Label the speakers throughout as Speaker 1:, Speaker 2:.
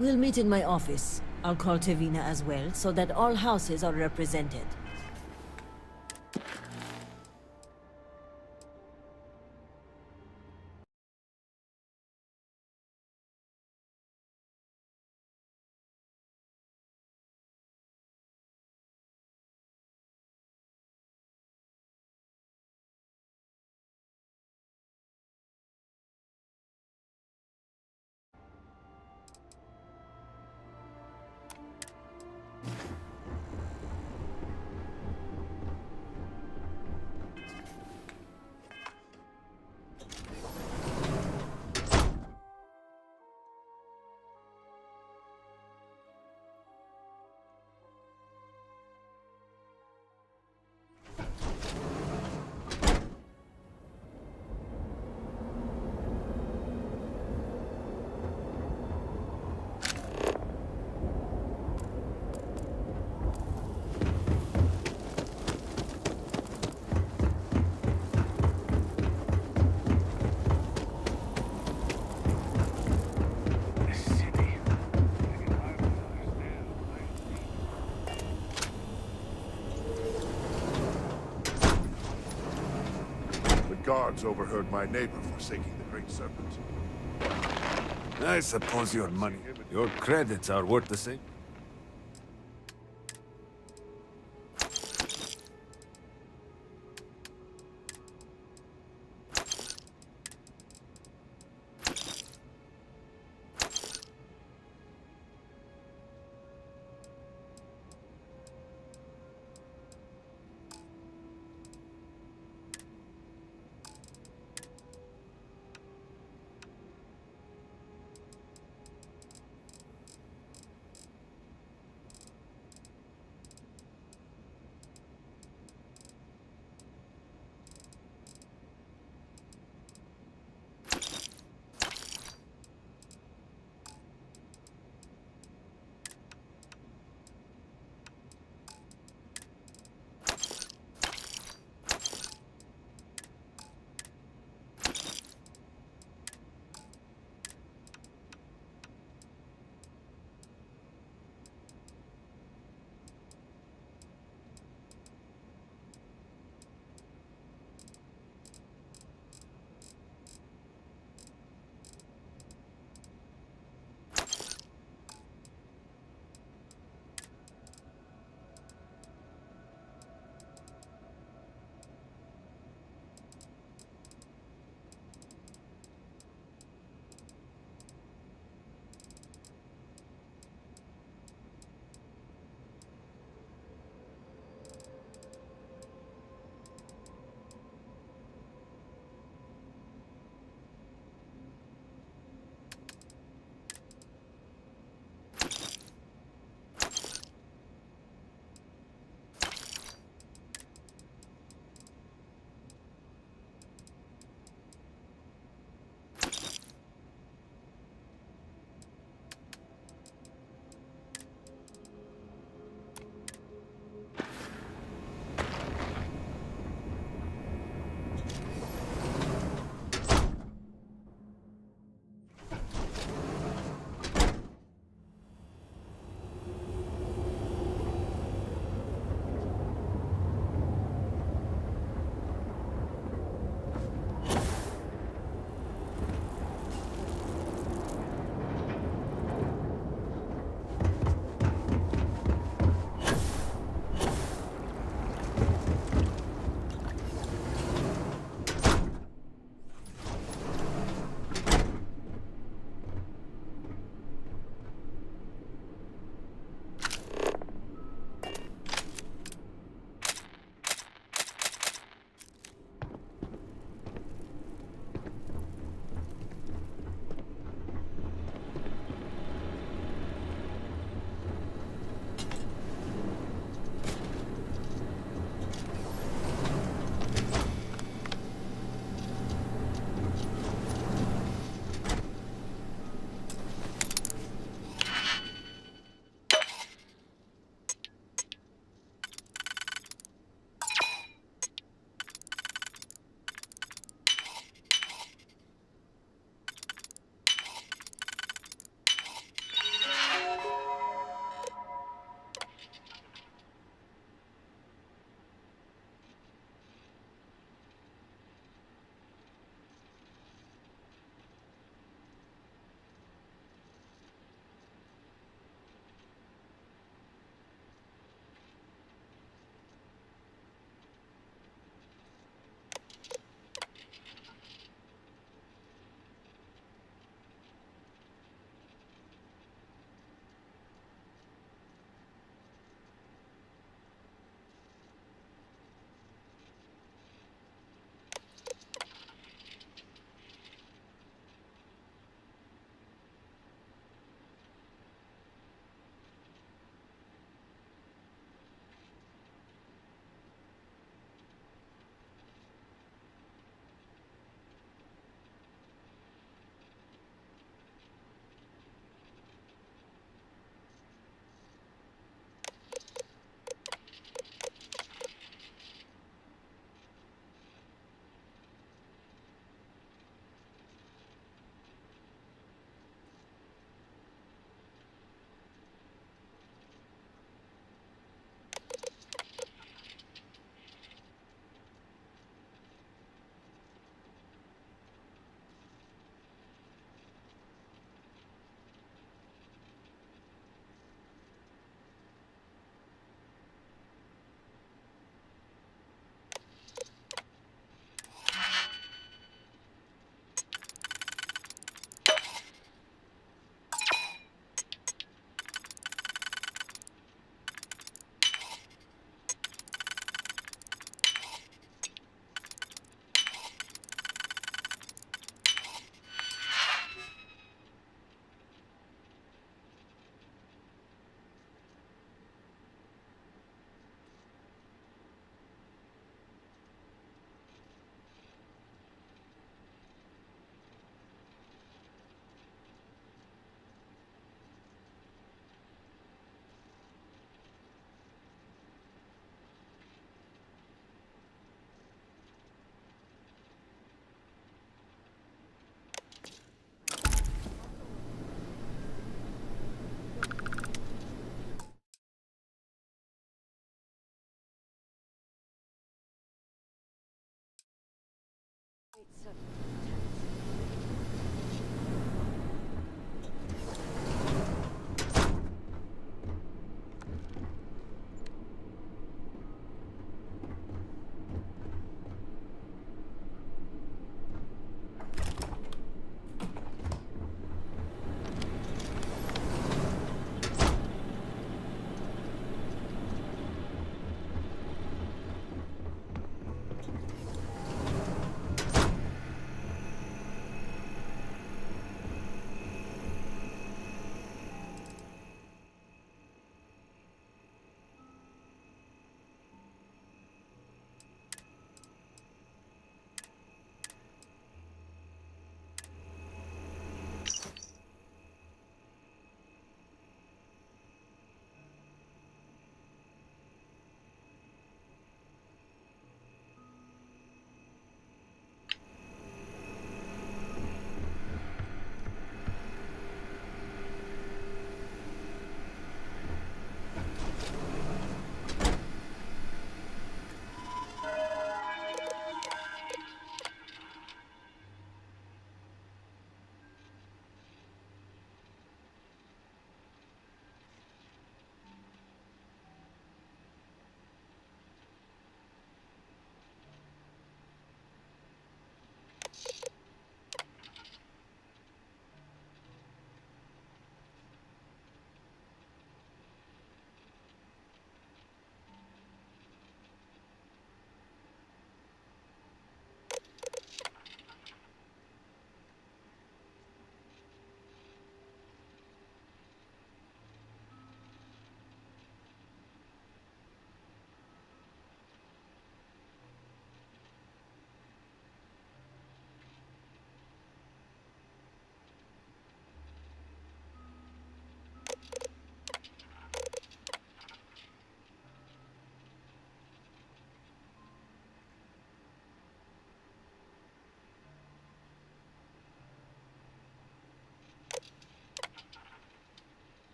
Speaker 1: We'll meet in my office. I'll call Tevina as well, so that all houses are represented.
Speaker 2: Guards overheard my neighbor forsaking the Great Serpent.
Speaker 3: I suppose your money, your credits are worth the same.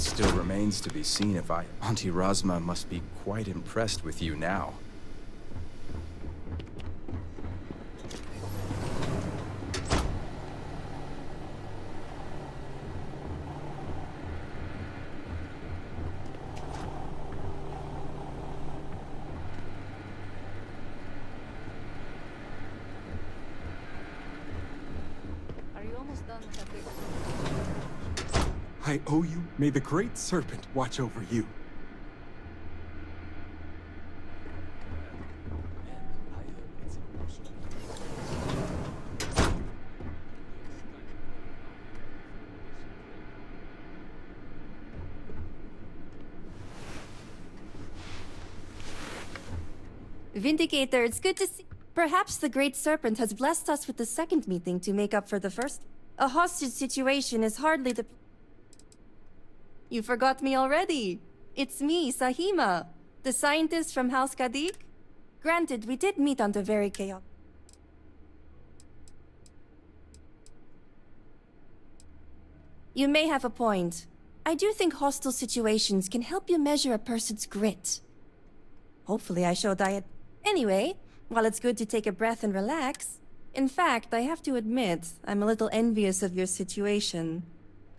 Speaker 4: It still remains to be seen if Auntie Rosma must be quite impressed with you now.
Speaker 1: Are you almost done with that big...
Speaker 5: I owe you. May the Great Serpent watch over you.
Speaker 6: Vindicator, it's good to see. Perhaps the Great Serpent has blessed us with the second meeting to make up for the first. A hostage situation is hardly the... You forgot me already. It's me, Sahima, the scientist from House Kadik. Granted, we did meet under very chaotic... You may have a point. I do think hostile situations can help you measure a person's grit. Hopefully I show diet. Anyway, while it's good to take a breath and relax, in fact, I have to admit, I'm a little envious of your situation.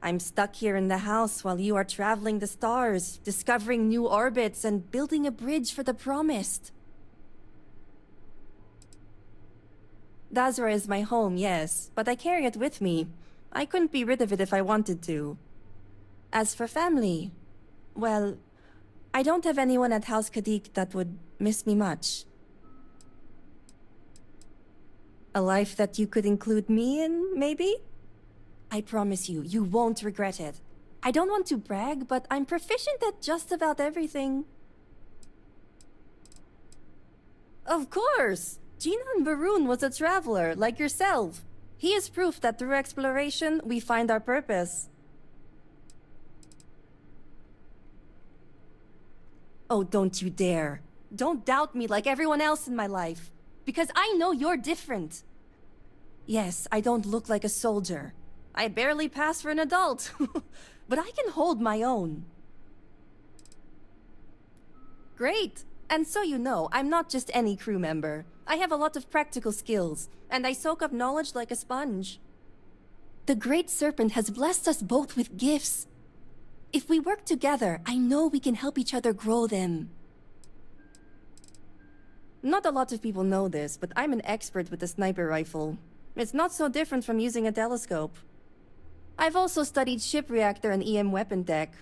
Speaker 6: I'm stuck here in the house while you are traveling the stars, discovering new orbits, and building a bridge for the promised. Dazra is my home, yes, but I carry it with me. I couldn't be rid of it if I wanted to. As for family, well, I don't have anyone at House Kadik that would miss me much. A life that you could include me in, maybe? I promise you, you won't regret it. I don't want to brag, but I'm proficient at just about everything. Of course! Jinan Barun was a traveler, like yourself. He is proof that through exploration, we find our purpose. Oh, don't you dare. Don't doubt me like everyone else in my life. Because I know you're different. Yes, I don't look like a soldier. I barely pass for an adult. But I can hold my own. Great. And so you know, I'm not just any crew member. I have a lot of practical skills, and I soak up knowledge like a sponge. The Great Serpent has blessed us both with gifts. If we work together, I know we can help each other grow them. Not a lot of people know this, but I'm an expert with a sniper rifle. It's not so different from using a telescope. I've also studied ship reactor and EM weapon tech.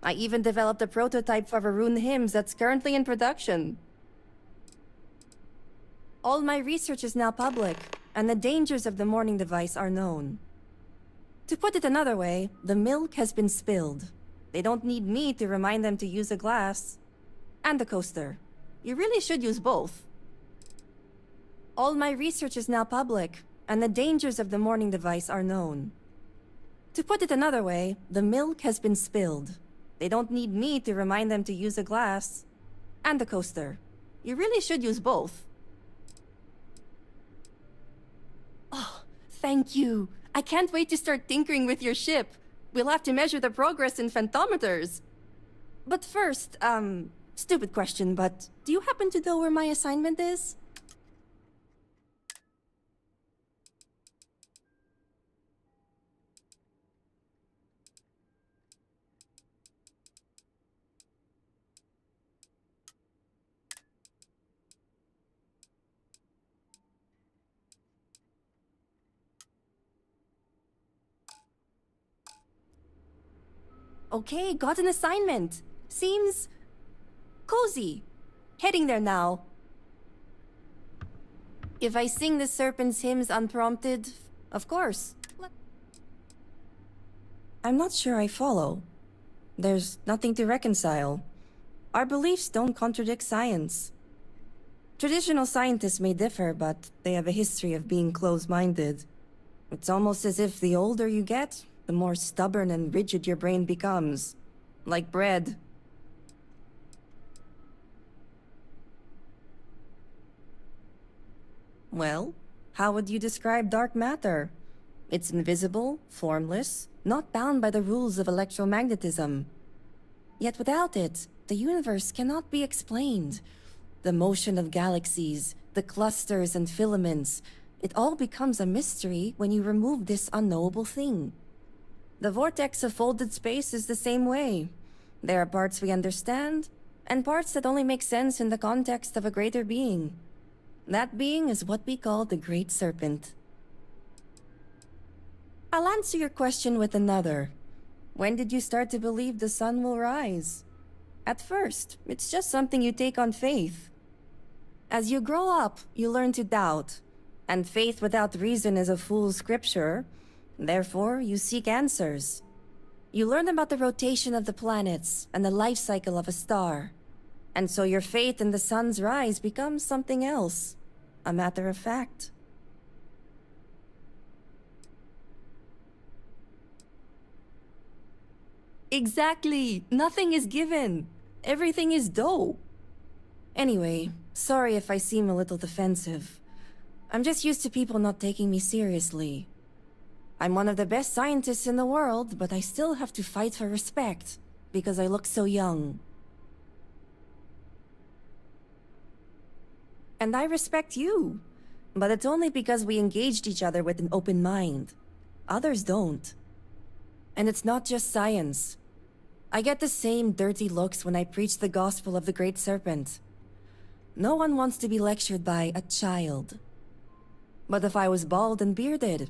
Speaker 6: I even developed a prototype for Varun hymns that's currently in production. All my research is now public, and the dangers of the morning device are known. To put it another way, the milk has been spilled. They don't need me to remind them to use a glass. And a coaster. You really should use both. All my research is now public, and the dangers of the morning device are known. To put it another way, the milk has been spilled. They don't need me to remind them to use a glass. And a coaster. You really should use both. Oh, thank you. I can't wait to start tinkering with your ship. We'll have to measure the progress in phantometers. But first, stupid question, but do you happen to know where my assignment is? Okay, got an assignment. Seems cozy. Heading there now. If I sing the serpent's hymns unprompted, of course. I'm not sure I follow. There's nothing to reconcile. Our beliefs don't contradict science. Traditional scientists may differ, but they have a history of being close-minded. It's almost as if the older you get, the more stubborn and rigid your brain becomes. Like bread. Well, how would you describe dark matter? It's invisible, formless, not bound by the rules of electromagnetism. Yet without it, the universe cannot be explained. The motion of galaxies, the clusters and filaments, it all becomes a mystery when you remove this unknowable thing. The vortex of folded space is the same way. There are parts we understand, and parts that only make sense in the context of a greater being. That being is what we call the Great Serpent. I'll answer your question with another. When did you start to believe the sun will rise? At first, it's just something you take on faith. As you grow up, you learn to doubt, and faith without reason is a fool's scripture. Therefore, you seek answers. You learn about the rotation of the planets and the life cycle of a star. And so your faith in the sun's rise becomes something else, a matter of fact. Exactly! Nothing is given. Everything is dough. Anyway, sorry if I seem a little defensive. I'm just used to people not taking me seriously. I'm one of the best scientists in the world, but I still have to fight for respect, because I look so young. And I respect you, but it's only because we engaged each other with an open mind. Others don't. And it's not just science. I get the same dirty looks when I preach the gospel of the Great Serpent. No one wants to be lectured by a child. But if I was bald and bearded,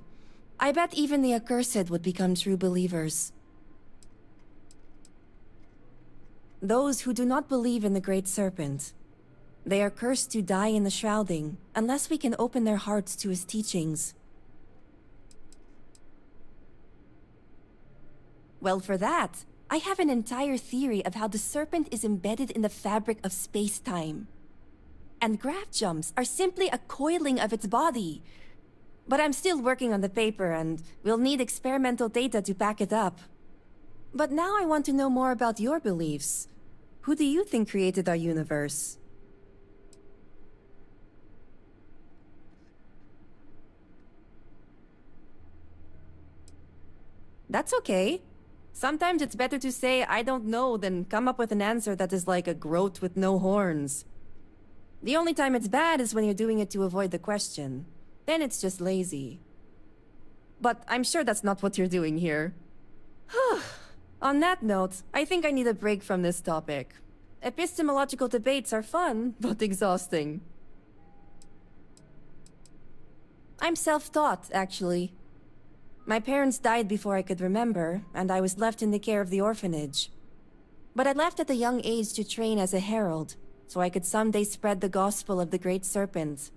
Speaker 6: I bet even the accursed would become true believers. Those who do not believe in the Great Serpent, they are cursed to die in the shrouding unless we can open their hearts to his teachings. Well, for that, I have an entire theory of how the serpent is embedded in the fabric of space-time. And grav jumps are simply a coiling of its body. But I'm still working on the paper, and we'll need experimental data to back it up. But now I want to know more about your beliefs. Who do you think created our universe? That's okay. Sometimes it's better to say, I don't know, than come up with an answer that is like a groat with no horns. The only time it's bad is when you're doing it to avoid the question. Then it's just lazy. But I'm sure that's not what you're doing here. On that note, I think I need a break from this topic. Epistemological debates are fun, but exhausting. I'm self-taught, actually. My parents died before I could remember, and I was left in the care of the orphanage. But I left at a young age to train as a herald, so I could someday spread the gospel of the Great Serpent.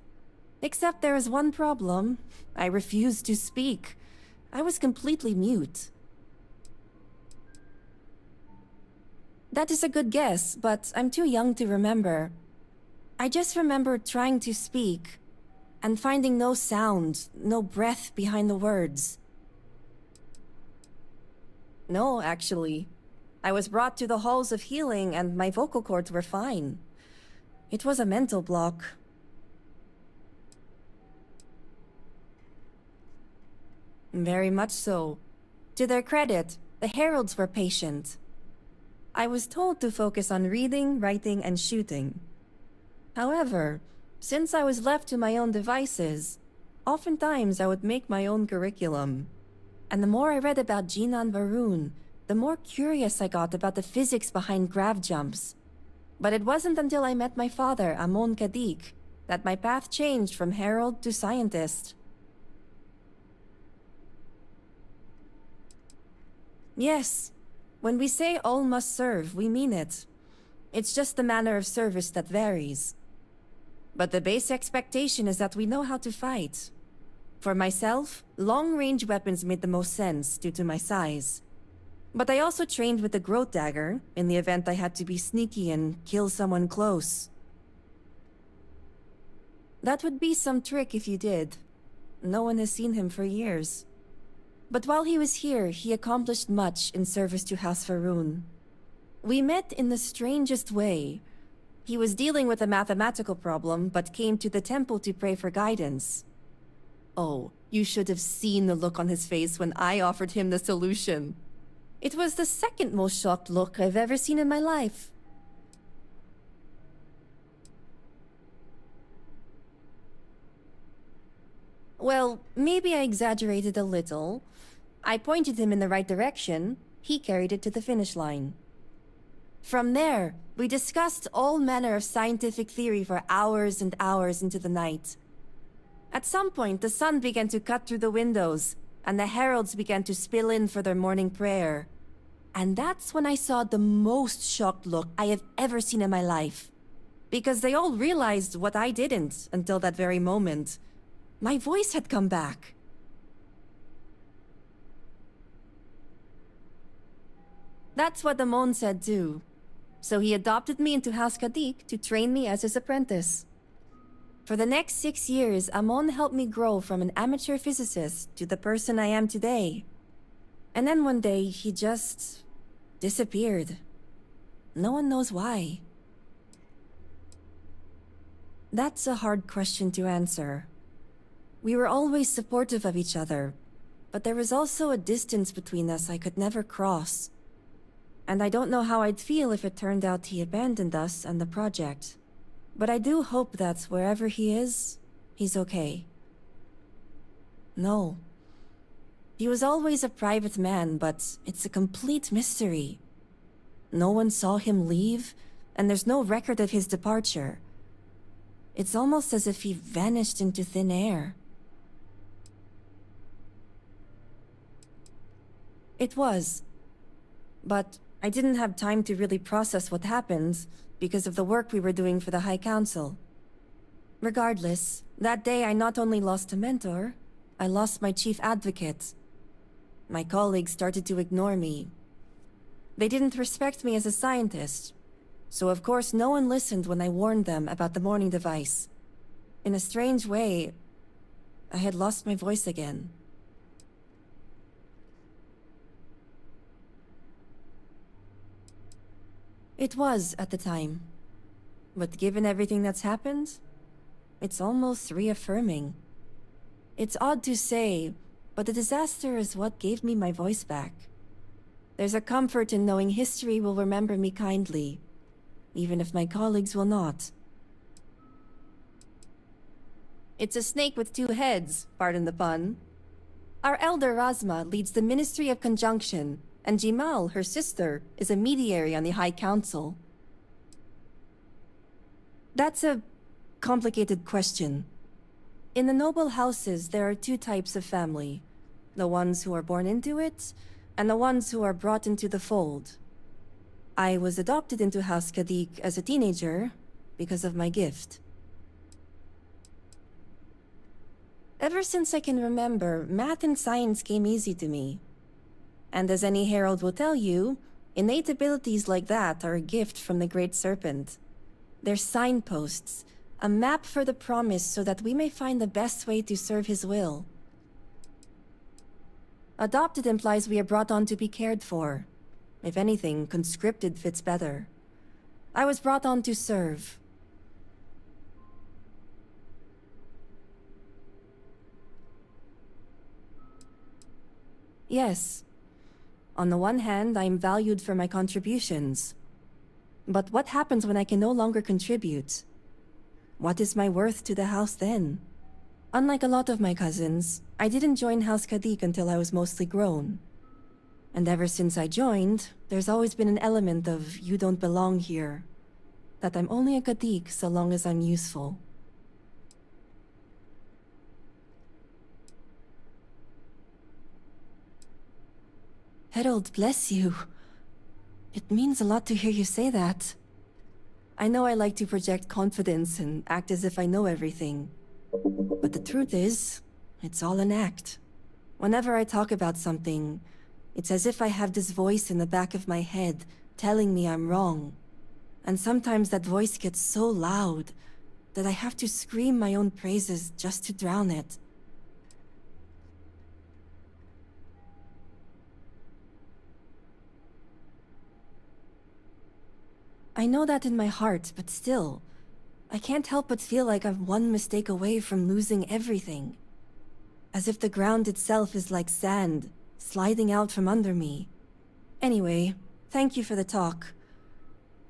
Speaker 6: Except there is one problem. I refused to speak. I was completely mute. That is a good guess, but I'm too young to remember. I just remember trying to speak, and finding no sound, no breath behind the words. No, actually. I was brought to the halls of healing and my vocal cords were fine. It was a mental block. Very much so. To their credit, the heralds were patient. I was told to focus on reading, writing, and shooting. However, since I was left to my own devices, oftentimes I would make my own curriculum. And the more I read about Jinan Varun, the more curious I got about the physics behind grav jumps. But it wasn't until I met my father, Amon Kadik, that my path changed from herald to scientist. Yes, when we say all must serve, we mean it. It's just the manner of service that varies. But the base expectation is that we know how to fight. For myself, long-range weapons made the most sense due to my size. But I also trained with the growth dagger in the event I had to be sneaky and kill someone close. That would be some trick if you did. No one has seen him for years. But while he was here, he accomplished much in service to House Faroon. We met in the strangest way. He was dealing with a mathematical problem, but came to the temple to pray for guidance. Oh, you should have seen the look on his face when I offered him the solution. It was the second most shocked look I've ever seen in my life. Well, maybe I exaggerated a little. I pointed him in the right direction. He carried it to the finish line. From there, we discussed all manner of scientific theory for hours and hours into the night. At some point, the sun began to cut through the windows, and the heralds began to spill in for their morning prayer. And that's when I saw the most shocked look I have ever seen in my life. Because they all realized what I didn't until that very moment. My voice had come back. That's what Amon said too. So he adopted me into House Kadik to train me as his apprentice. For the next 6 years, Amon helped me grow from an amateur physicist to the person I am today. And then one day, he just disappeared. No one knows why. That's a hard question to answer. We were always supportive of each other, but there was also a distance between us I could never cross. And I don't know how I'd feel if it turned out he abandoned us and the project. But I do hope that wherever he is, he's okay. No. He was always a private man, but it's a complete mystery. No one saw him leave, and there's no record of his departure. It's almost as if he vanished into thin air. It was. But I didn't have time to really process what happened because of the work we were doing for the High Council. Regardless, that day I not only lost a mentor, I lost my chief advocate. My colleagues started to ignore me. They didn't respect me as a scientist, so of course no one listened when I warned them about the morning device. In a strange way, I had lost my voice again. It was at the time. But given everything that's happened, it's almost reaffirming. It's odd to say, but the disaster is what gave me my voice back. There's a comfort in knowing history will remember me kindly, even if my colleagues will not. It's a snake with two heads, pardon the pun. Our elder Razma leads the Ministry of Conjunction, and Jimal, her sister, is a mediary on the High Council. That's a complicated question. In the noble houses, there are two types of family. The ones who are born into it, and the ones who are brought into the fold. I was adopted into House Kadik as a teenager because of my gift. Ever since I can remember, math and science came easy to me. And as any herald will tell you, innate abilities like that are a gift from the Great Serpent. They're signposts, a map for the promise so that we may find the best way to serve his will. Adopted implies we are brought on to be cared for. If anything, conscripted fits better. I was brought on to serve. Yes. On the one hand, I am valued for my contributions. But what happens when I can no longer contribute? What is my worth to the house then? Unlike a lot of my cousins, I didn't join House Kadik until I was mostly grown. And ever since I joined, there's always been an element of you don't belong here. That I'm only a Kadik so long as I'm useful. Herald, bless you. It means a lot to hear you say that. I know I like to project confidence and act as if I know everything. But the truth is, it's all an act. Whenever I talk about something, it's as if I have this voice in the back of my head telling me I'm wrong. And sometimes that voice gets so loud that I have to scream my own praises just to drown it. I know that in my heart, but still, I can't help but feel like I'm one mistake away from losing everything. As if the ground itself is like sand, sliding out from under me. Anyway, thank you for the talk.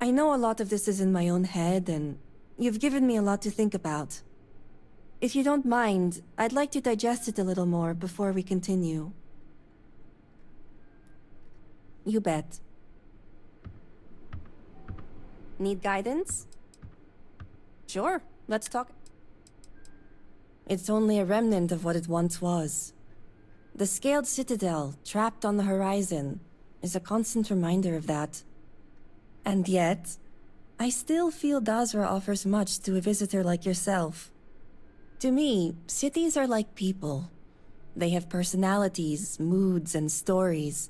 Speaker 6: I know a lot of this is in my own head, and you've given me a lot to think about. If you don't mind, I'd like to digest it a little more before we continue. You bet. Need guidance? Sure, let's talk. It's only a remnant of what it once was. The scaled citadel, trapped on the horizon, is a constant reminder of that. And yet, I still feel Dazra offers much to a visitor like yourself. To me, cities are like people. They have personalities, moods, and stories.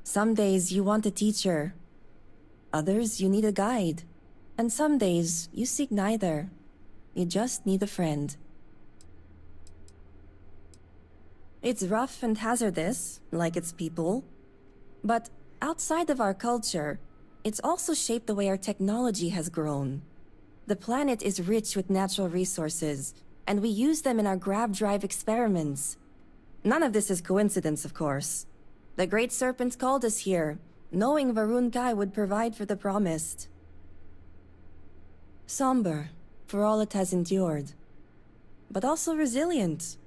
Speaker 6: Some days you want a teacher. Others you need a guide. And some days you seek neither. You just need a friend. It's rough and hazardous, like its people. But outside of our culture, it's also shaped the way our technology has grown. The planet is rich with natural resources, and we use them in our grav drive experiments. None of this is coincidence, of course. The Great Serpent called us here, knowing Varun Kai would provide for the promised. Somber, for all it has endured. But also resilient,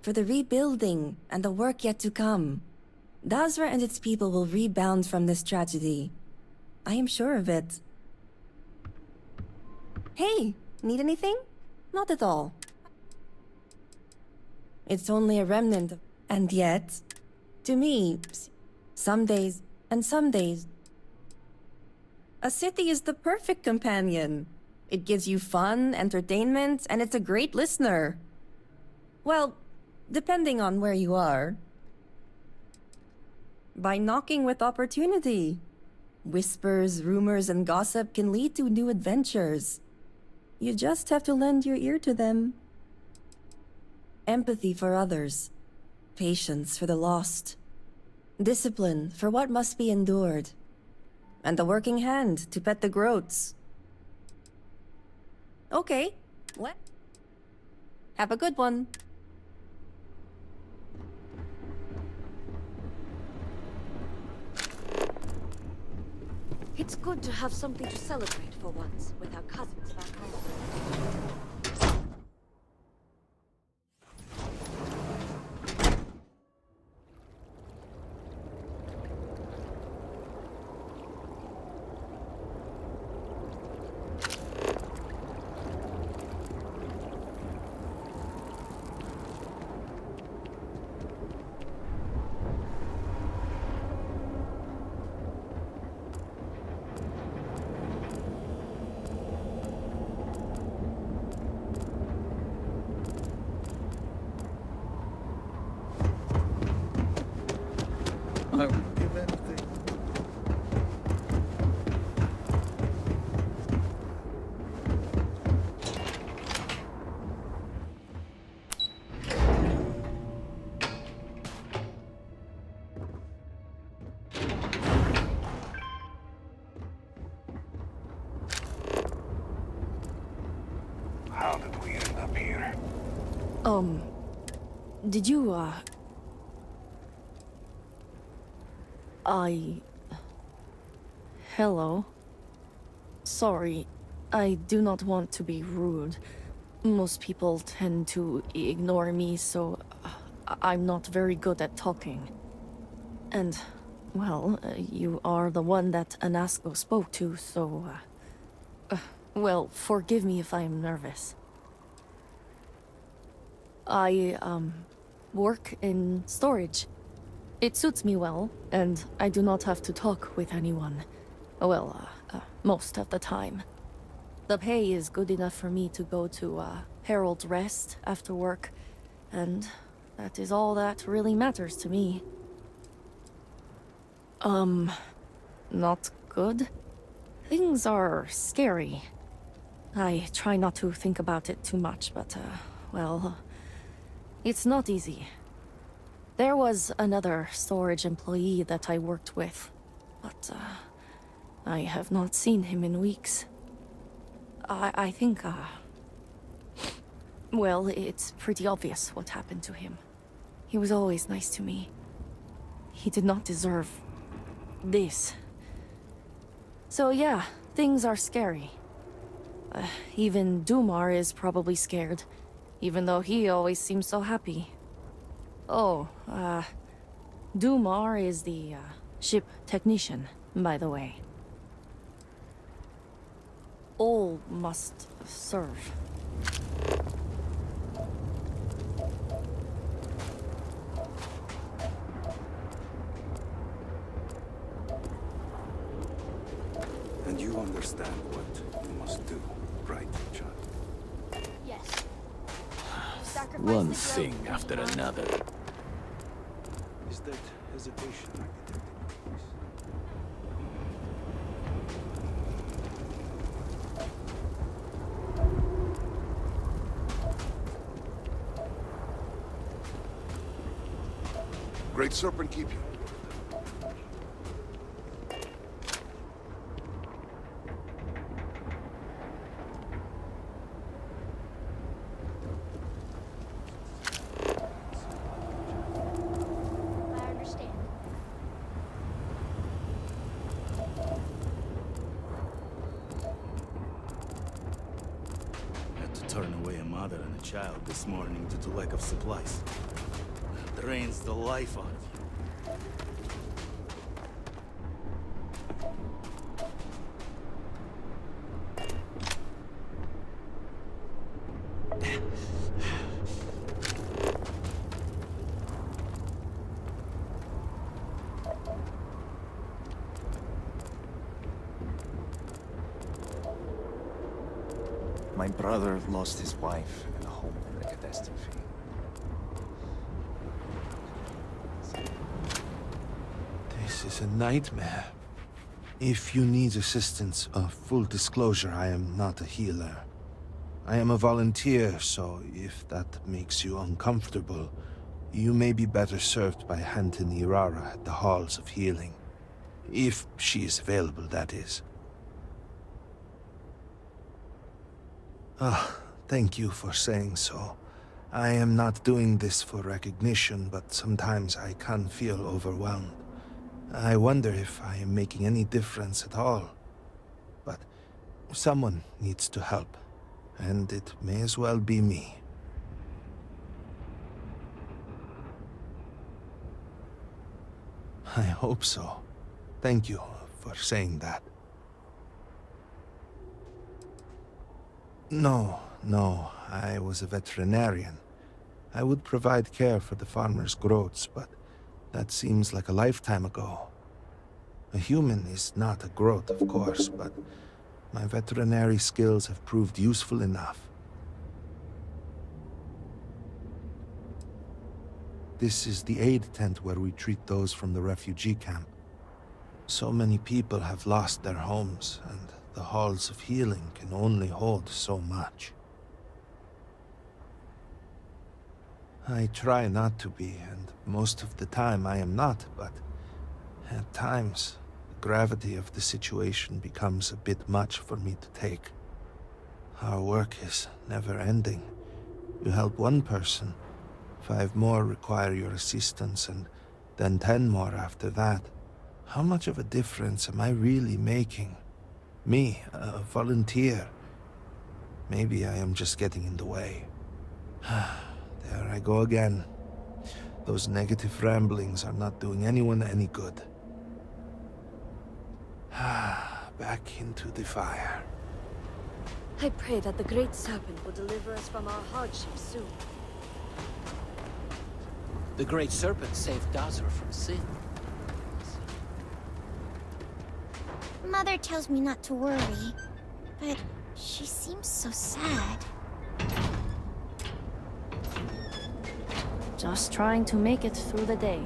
Speaker 6: for the rebuilding and the work yet to come. Dazra and its people will rebound from this tragedy. I am sure of it. Hey, need anything? Not at all. It's only a remnant of... And yet, to me, some days, and some days... A city is the perfect companion. It gives you fun, entertainment, and it's a great listener. Well, depending on where you are. By knocking with opportunity. Whispers, rumors, and gossip can lead to new adventures. You just have to lend your ear to them. Empathy for others. Patience for the lost. Discipline for what must be endured. And a working hand to pet the groats. Okay, what? Have a good one.
Speaker 7: It's good to have something to celebrate for once, with our cousins back home.
Speaker 8: I would give anything.
Speaker 3: How did we end up here?
Speaker 7: Did you, Hello. Sorry, I do not want to be rude. Most people tend to ignore me, so I'm not very good at talking. And, well, you are the one that Anasco spoke to, so, well, forgive me if I'm nervous. I, work in storage. It suits me well, and I do not have to talk with anyone. Well, most of the time. The pay is good enough for me to go to, Herald's Rest after work, and that is all that really matters to me. Not good? Things are scary. I try not to think about it too much, but, well, it's not easy. There was another storage employee that I worked with, but, I have not seen him in weeks. I think, well, it's pretty obvious what happened to him. He was always nice to me. He did not deserve this. So yeah, things are scary. Even Dumar is probably scared, even though he always seems so happy. Oh, Dumar is the, ship technician, by the way. All must serve.
Speaker 9: And you understand what you must do, right, child?
Speaker 10: Yes.
Speaker 11: One thing after another.
Speaker 9: Is that hesitation I detected, please?
Speaker 2: Great Serpent keep you.
Speaker 10: I understand.
Speaker 8: Had to turn away a mother and a child this morning due to lack of supplies. Drains the life out of you.
Speaker 11: My brother lost his wife and home in the catastrophe.
Speaker 12: This is a nightmare. If you need assistance, full disclosure, I am not a healer. I am a volunteer, so if that makes you uncomfortable, you may be better served by Hanton Irara at the Halls of Healing. If she is available, that is. Thank you for saying so. I am not doing this for recognition, but sometimes I can feel overwhelmed. I wonder if I am making any difference at all. But someone needs to help, and it may as well be me. I hope so. Thank you for saying that. No, I was a veterinarian. I would provide care for the farmers' groats, but that seems like a lifetime ago. A human is not a groat, of course, but my veterinary skills have proved useful enough. This is the aid tent where we treat those from the refugee camp. So many people have lost their homes, and the halls of healing can only hold so much. I try not to be, and most of the time I am not, but at times, the gravity of the situation becomes a bit much for me to take. Our work is never ending. You help one person, 5 more require your assistance, and then 10 more after that. How much of a difference am I really making? Me, a volunteer. Maybe I am just getting in the way. There I go again. Those negative ramblings are not doing anyone any good. Back into the fire.
Speaker 10: I pray that the Great Serpent will deliver us from our hardships soon.
Speaker 11: The Great Serpent saved Dazra from sin.
Speaker 10: Mother tells me not to worry, but she seems so sad.
Speaker 7: Just trying to make it through the day.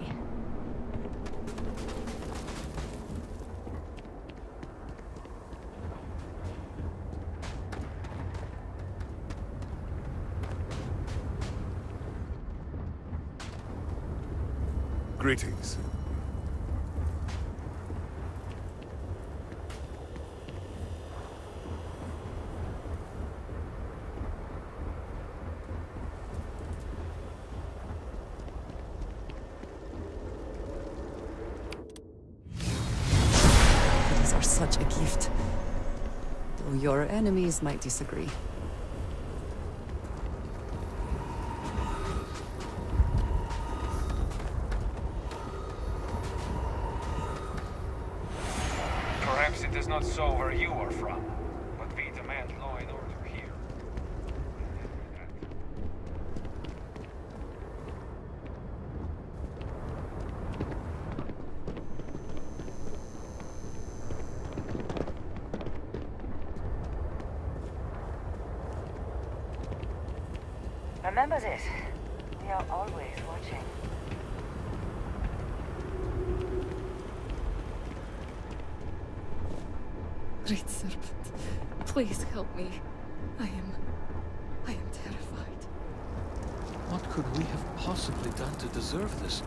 Speaker 2: Greetings.
Speaker 13: though your enemies might disagree.
Speaker 14: Perhaps it is not so where you are from, but we demand law and order here.
Speaker 1: Remember this. We are always watching.
Speaker 13: Great Serpent, please help me. I am terrified.
Speaker 14: What could we have possibly done to deserve this?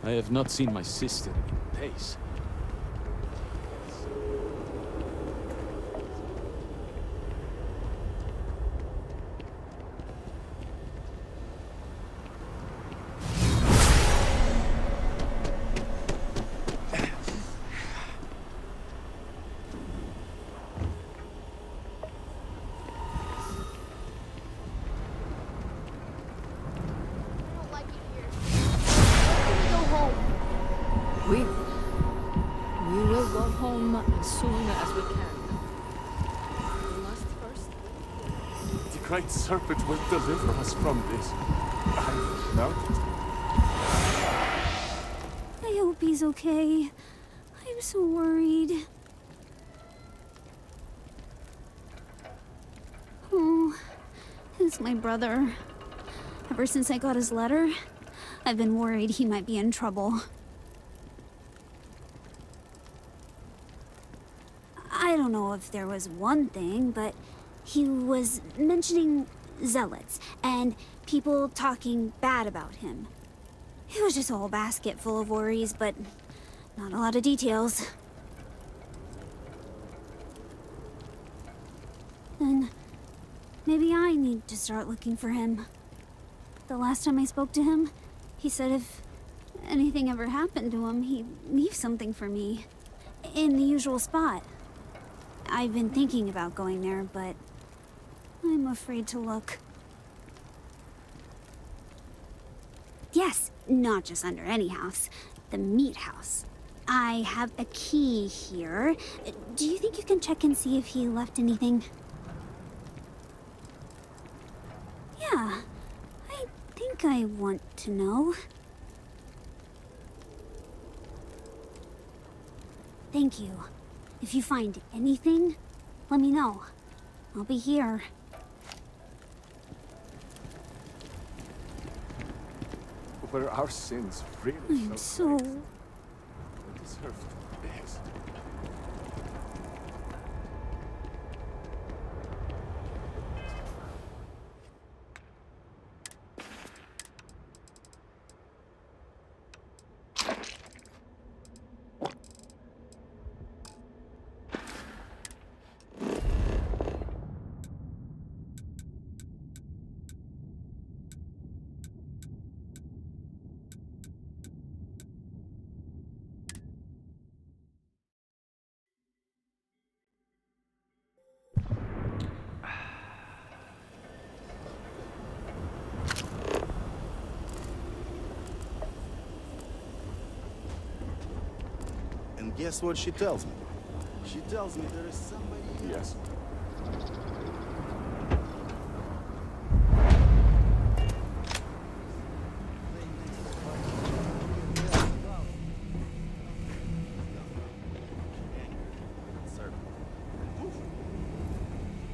Speaker 4: I have not seen my sister in days.
Speaker 7: We will go home as soon as we can. We must first...
Speaker 5: The Great Serpent will deliver us from this. I know it.
Speaker 10: I hope he's okay. I'm so worried. Oh, it's my brother. Ever since I got his letter, I've been worried he might be in trouble. I don't know if there was one thing, but he was mentioning zealots and people talking bad about him. It was just a whole basket full of worries, but not a lot of details. Then maybe I need to start looking for him. The last time I spoke to him, he said if anything ever happened to him, he'd leave something for me. In the usual spot. I've been thinking about going there, but I'm afraid to look. Yes, not just under any house. The meat house. I have a key here. Do you think you can check and see if he left anything? Yeah, I think I want to know. Thank you. If you find anything, let me know. I'll be here.
Speaker 5: Were our sins really
Speaker 10: I'm so...
Speaker 5: great? We deserved this.
Speaker 8: And guess what she tells me? She tells me there is somebody else.
Speaker 5: Yes.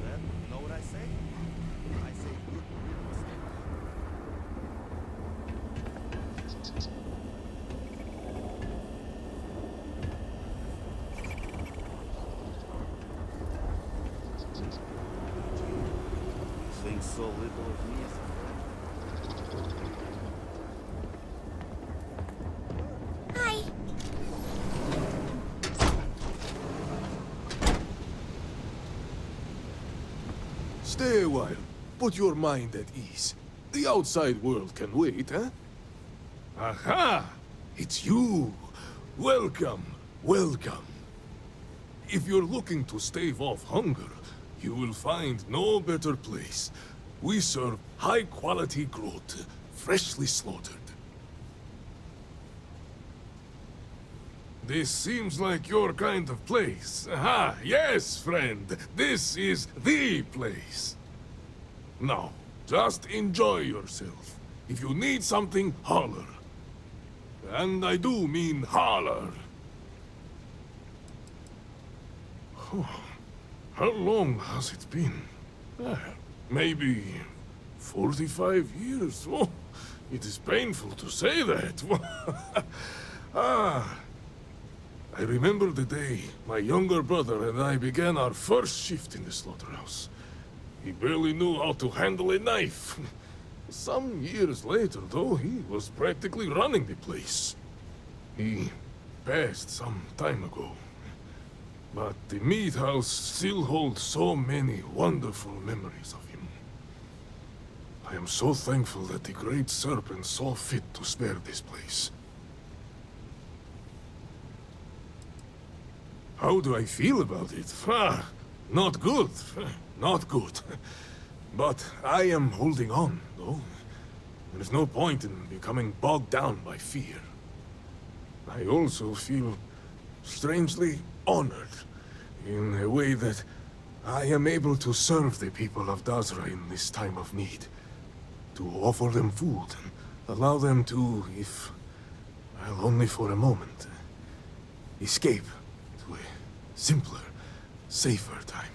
Speaker 8: You know what I say? I say good riddance. think so little of me as a friend.
Speaker 10: Hi.
Speaker 5: Stay a while. Put your mind at ease. The outside world can wait, huh? Aha! It's you! Welcome, welcome. If you're looking to stave off hunger, you will find no better place. We serve high-quality growth, freshly slaughtered. This seems like your kind of place. Aha, yes, friend. This is the place. Now, just enjoy yourself. If you need something, holler. And I do mean holler. How long has it been? Maybe 45 years? Oh, it is painful to say that. I remember the day my younger brother and I began our first shift in the slaughterhouse. He barely knew how to handle a knife. Some years later, though, he was practically running the place. He passed some time ago. But the meat house still holds so many wonderful memories of him. I am so thankful that the Great Serpent saw fit to spare this place. How do I feel about it? Not good. Not good. But I am holding on, though. There is no point in becoming bogged down by fear. I also feel strangely honored in a way that I am able to serve the people of Dazra in this time of need. To offer them food and allow them to, if, well, only for a moment, escape to a simpler, safer time.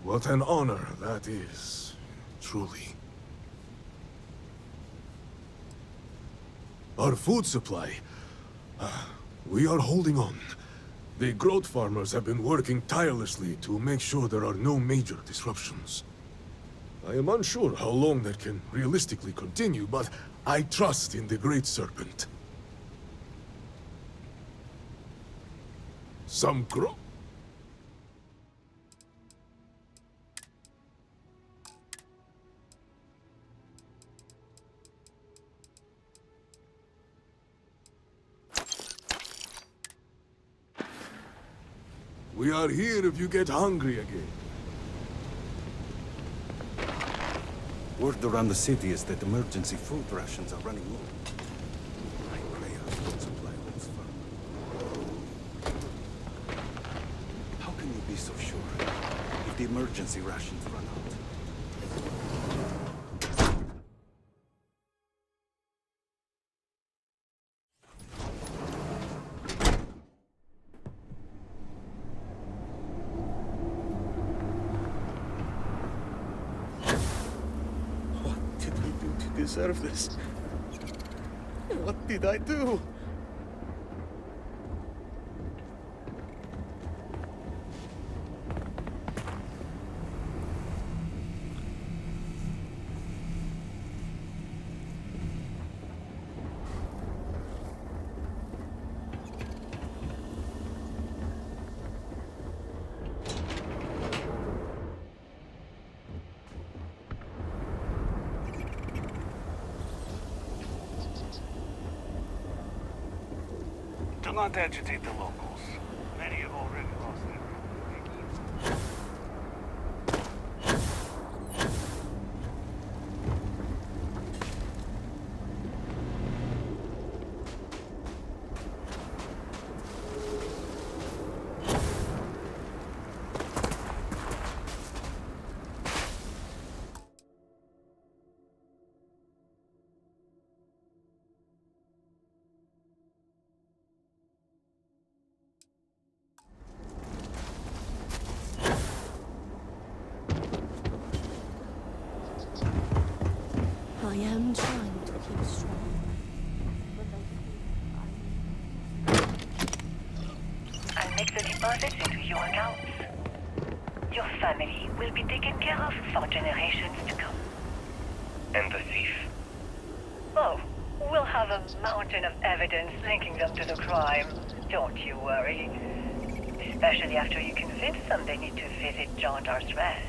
Speaker 5: What an honor that is, truly. Our food supply, we are holding on. The growth farmers have been working tirelessly to make sure there are no major disruptions. I am unsure how long that can realistically continue, but I trust in the Great Serpent. Some grow... We are here if you get hungry again.
Speaker 9: Word around the city is that emergency food rations are running low. I pray our food supply holds firm. How can you be so sure if the emergency rations run out?
Speaker 8: Deserve this? What did I do?
Speaker 14: Do not agitate the locals. Many have already lost their
Speaker 7: I am trying to keep strong.
Speaker 15: I'll make the deposit into your accounts. Your family will be taken care of for generations to come.
Speaker 16: And the thief?
Speaker 15: Oh, we'll have a mountain of evidence linking them to the crime. Don't you worry. Especially after you convince them they need to visit Jondar's Rest.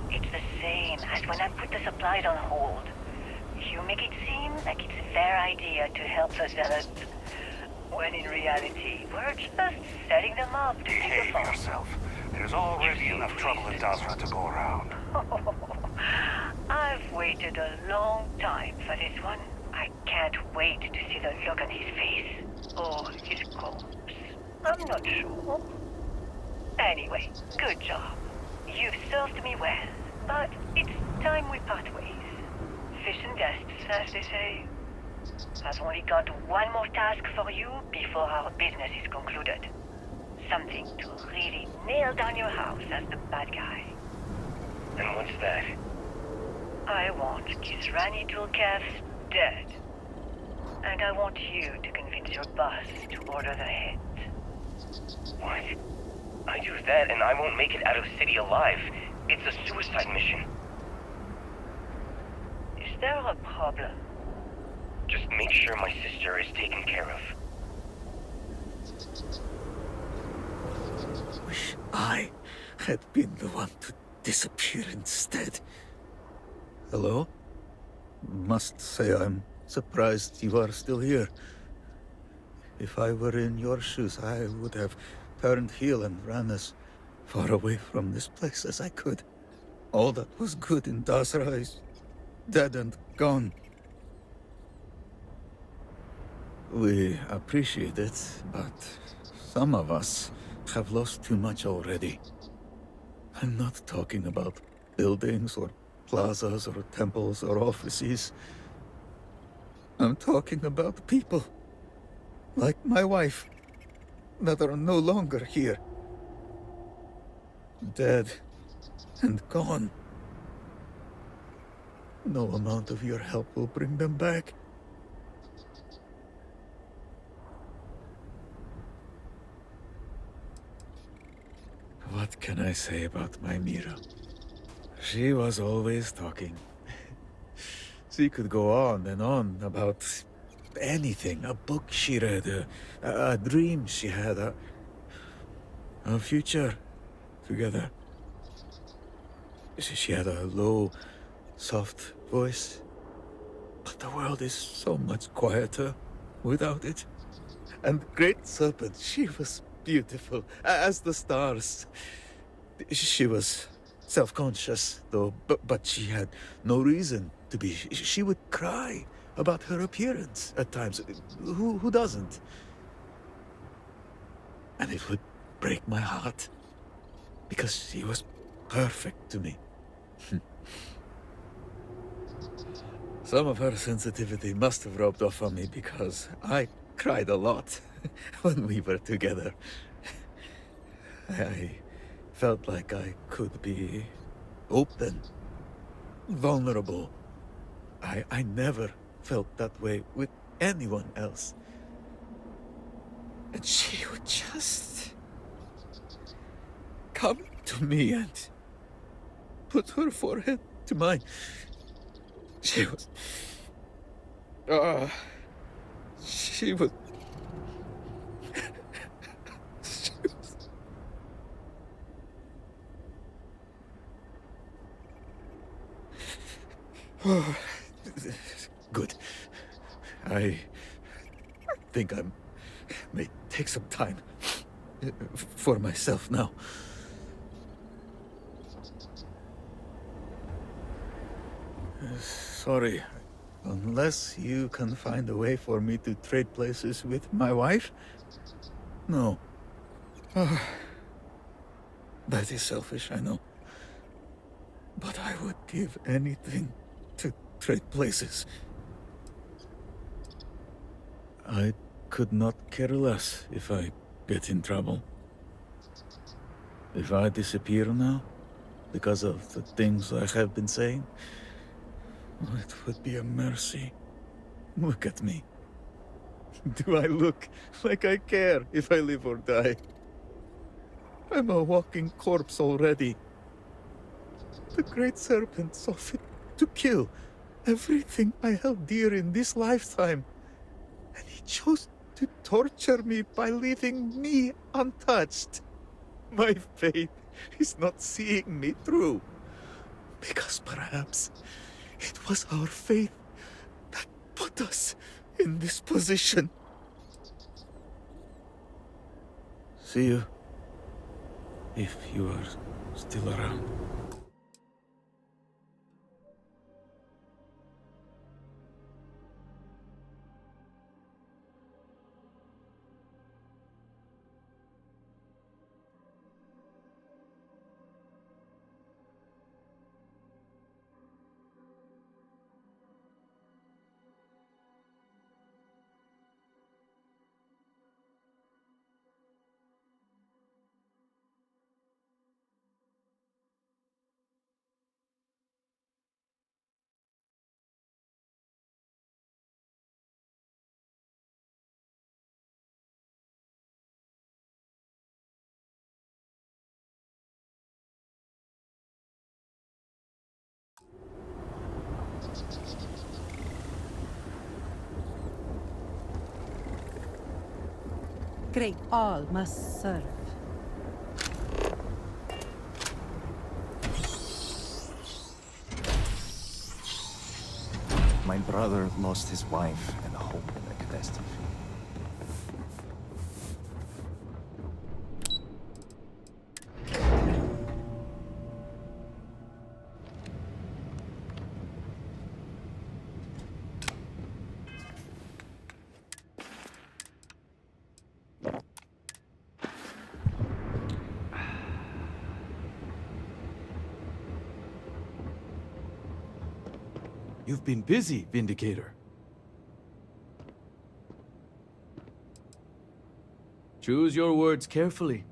Speaker 15: It's the same as when I put the supplies on hold. You make it seem like it's their idea to help the zealots, when in reality, we're just setting them up to take
Speaker 14: Behave
Speaker 15: a fall.
Speaker 14: yourself. There's already enough trouble in Dasra to go around.
Speaker 15: I've waited a long time for this one. I can't wait to see the look on his face. Or his corpse. I'm not sure. Anyway, good job. You've served me well, but it's time we part ways. Fish and guests, as they say. I've only got one more task for you before our business is concluded. Something to really nail down your house as the bad guy.
Speaker 16: And what's that?
Speaker 15: I want Gizrani Tulkev's dead. And I want you to convince your boss to order the hit.
Speaker 16: What? I do that and I won't make it out of city alive. It's a suicide mission.
Speaker 15: Is there a problem?
Speaker 16: Just make sure my sister is taken care of.
Speaker 17: Wish I had been the one to disappear instead. Hello? Must say I'm surprised you are still here. If I were in your shoes, I would have turned heel and ran as far away from this place as I could. All that was good in Dasra is dead and gone. We appreciate it, but some of us have lost too much already. I'm not talking about buildings or plazas or temples or offices. I'm talking about people, like my wife, that are no longer here. Dead and gone. No amount of your help will bring them back. What can I say about my Mira? She was always talking. She could go on and on about anything. A book she read, a dream she had, a future together. She had a low, soft voice. But the world is so much quieter without it. And Great Serpent, she was beautiful as the stars. She was self-conscious, though, but she had no reason to be. She would cry about her appearance at times. Who doesn't? And it would break my heart, because she was perfect to me. Some of her sensitivity must have rubbed off on me, because I cried a lot when we were together. I felt like I could be open, vulnerable. I never felt that way with anyone else. And she would just come to me and put her forehead to mine. She was... she was... Oh, good. I think I may take some time for myself now. Sorry. Unless you can find a way for me to trade places with my wife? No. That is selfish, I know. But I would give anything to trade places. I could not care less if I get in trouble. If I disappear now, because of the things I have been saying, it would be a mercy. Look at me. Do I look like I care if I live or die? I'm a walking corpse already. The Great Serpent saw fit to kill everything I held dear in this lifetime. And he chose to torture me by leaving me untouched. My fate is not seeing me through. Because perhaps it was our faith that put us in this position. See you. If you are still around.
Speaker 1: Great, all must serve.
Speaker 11: My brother lost his wife and home in the catastrophe.
Speaker 4: You've been busy, Vindicator. Choose your words carefully.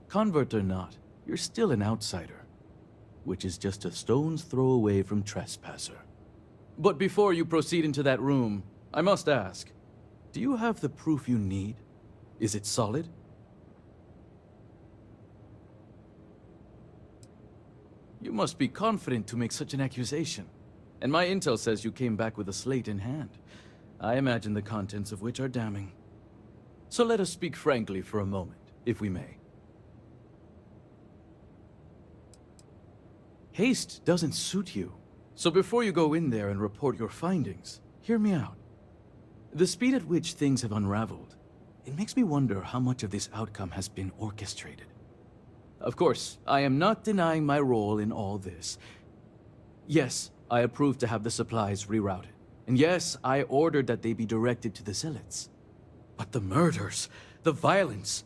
Speaker 4: Convert or not, you're still an outsider. Which is just a stone's throw away from trespasser. But before you proceed into that room, I must ask, do you have the proof you need? Is it solid? You must be confident to make such an accusation. And my intel says you came back with a slate in hand. I imagine the contents of which are damning. So let us speak frankly for a moment, if we may. Haste doesn't suit you. So before you go in there and report your findings, hear me out. The speed at which things have unraveled, it makes me wonder how much of this outcome has been orchestrated. Of course, I am not denying my role in all this. Yes, I approved to have the supplies rerouted. And yes, I ordered that they be directed to the Zealots. But the murders, the violence,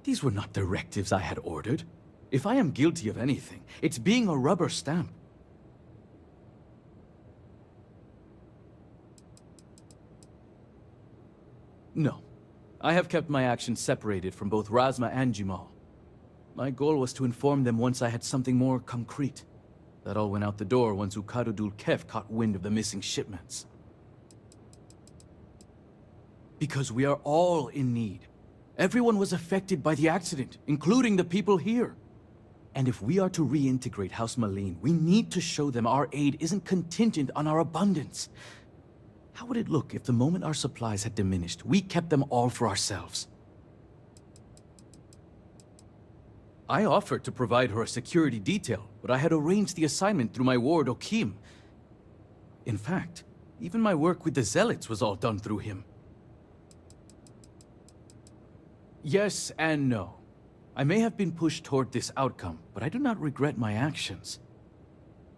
Speaker 4: these were not directives I had ordered. If I am guilty of anything, it's being a rubber stamp. No. I have kept my actions separated from both Razma and Jimal. My goal was to inform them once I had something more concrete. That all went out the door once Ukadudul Kef caught wind of the missing shipments. Because we are all in need. Everyone was affected by the accident, including the people here. And if we are to reintegrate House Malene, we need to show them our aid isn't contingent on our abundance. How would it look if the moment our supplies had diminished, we kept them all for ourselves? I offered to provide her a security detail, but I had arranged the assignment through my ward, Okim. In fact, even my work with the Zealots was all done through him. Yes and no. I may have been pushed toward this outcome, but I do not regret my actions.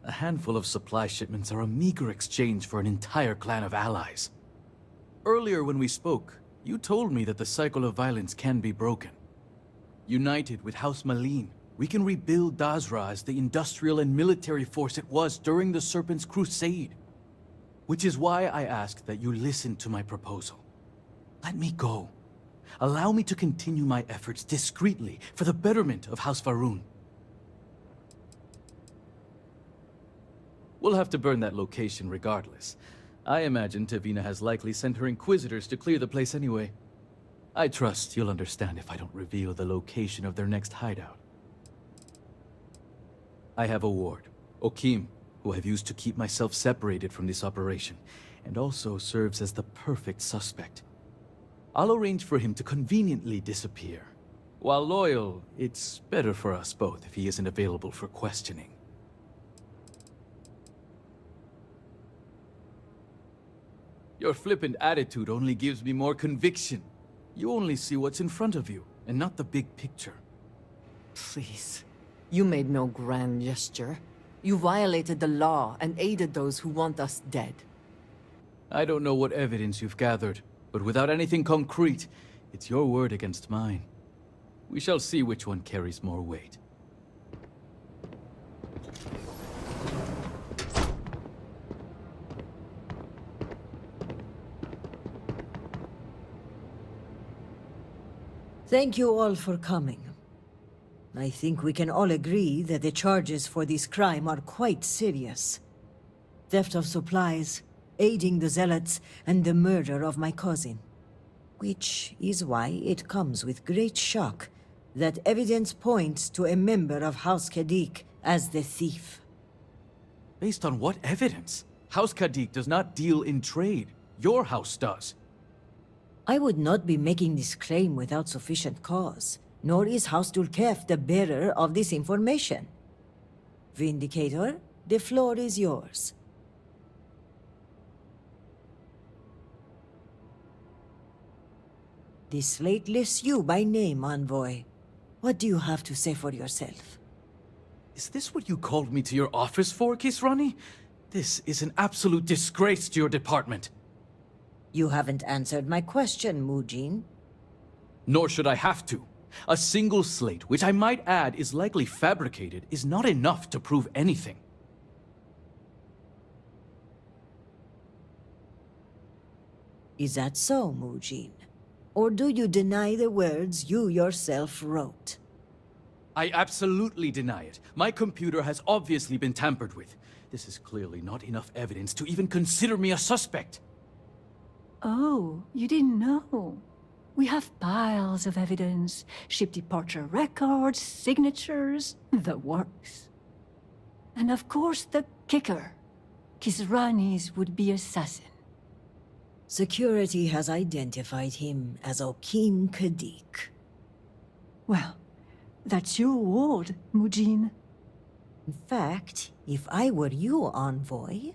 Speaker 4: A handful of supply shipments are a meager exchange for an entire clan of allies. Earlier when we spoke, you told me that the cycle of violence can be broken. United with House Malene, we can rebuild Dazra as the industrial and military force it was during the Serpent's Crusade. Which is why I ask that you listen to my proposal. Let me go. Allow me to continue my efforts discreetly for the betterment of House Varun. We'll have to burn that location regardless. I imagine Tavina has likely sent her inquisitors to clear the place anyway. I trust you'll understand if I don't reveal the location of their next hideout. I have a ward, Okim, who I've used to keep myself separated from this operation, and also serves as the perfect suspect. I'll arrange for him to conveniently disappear. While loyal, it's better for us both if he isn't available for questioning. Your flippant attitude only gives me more conviction. You only see what's in front of you, and not the big picture.
Speaker 13: Please. You made no grand gesture. You violated the law and aided those who want us dead.
Speaker 4: I don't know what evidence you've gathered, but without anything concrete, it's your word against mine. We shall see which one carries more weight.
Speaker 1: Thank you all for coming. I think we can all agree that the charges for this crime are quite serious. Theft of supplies, aiding the Zealots, and the murder of my cousin. Which is why it comes with great shock that evidence points to a member of House Kadik as the thief.
Speaker 4: Based on what evidence? House Kadik does not deal in trade. Your house does.
Speaker 1: I would not be making this claim without sufficient cause, nor is House Dulkef the bearer of this information. Vindicator, the floor is yours. This slate lists you by name, Envoy. What do you have to say for yourself?
Speaker 4: Is this what you called me to your office for, Kisrani? This is an absolute disgrace to your department.
Speaker 1: You haven't answered my question, Mujin.
Speaker 4: Nor should I have to. A single slate, which I might add is likely fabricated, is not enough to prove anything.
Speaker 1: Is that so, Mujin? Or do you deny the words you yourself wrote?
Speaker 4: I absolutely deny it. My computer has obviously been tampered with. This is clearly not enough evidence to even consider me a suspect.
Speaker 18: Oh, you didn't know. We have piles of evidence, ship departure records, signatures, the works. And of course the kicker, Kisrani's would-be assassin.
Speaker 1: Security has identified him as Okim Kadik.
Speaker 18: Well, that's your ward, Mujin.
Speaker 1: In fact, if I were you, Envoy,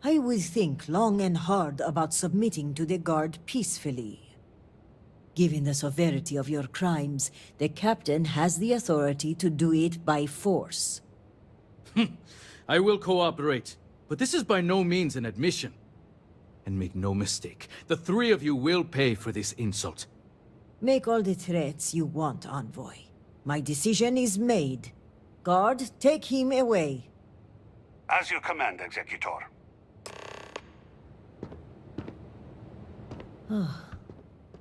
Speaker 1: I would think long and hard about submitting to the Guard peacefully. Given the severity of your crimes, the Captain has the authority to do it by force.
Speaker 4: I will cooperate, but this is by no means an admission. And make no mistake, the three of you will pay for this insult.
Speaker 1: Make all the threats you want, Envoy. My decision is made. Guard, take him away.
Speaker 19: As you command, Executor.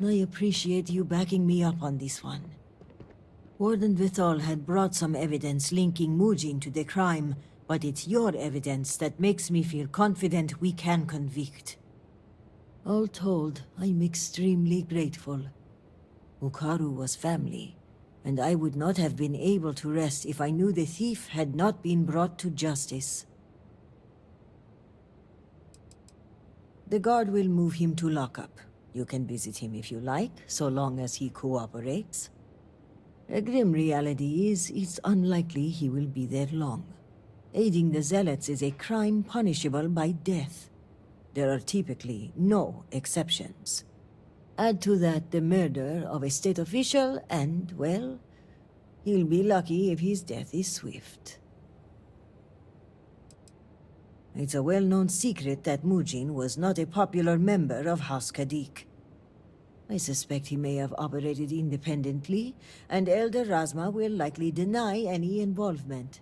Speaker 1: I appreciate you backing me up on this one. Warden Vithal had brought some evidence linking Mujin to the crime, but it's your evidence that makes me feel confident we can convict. All told, I'm extremely grateful. Ukaru was family, and I would not have been able to rest if I knew the thief had not been brought to justice. The guard will move him to lockup. You can visit him if you like, so long as he cooperates. A grim reality is, it's unlikely he will be there long. Aiding the Zealots is a crime punishable by death. There are typically no exceptions. Add to that the murder of a state official and, well, he'll be lucky if his death is swift. It's a well-known secret that Mujin was not a popular member of House Kadik. I suspect he may have operated independently, and Elder Razma will likely deny any involvement.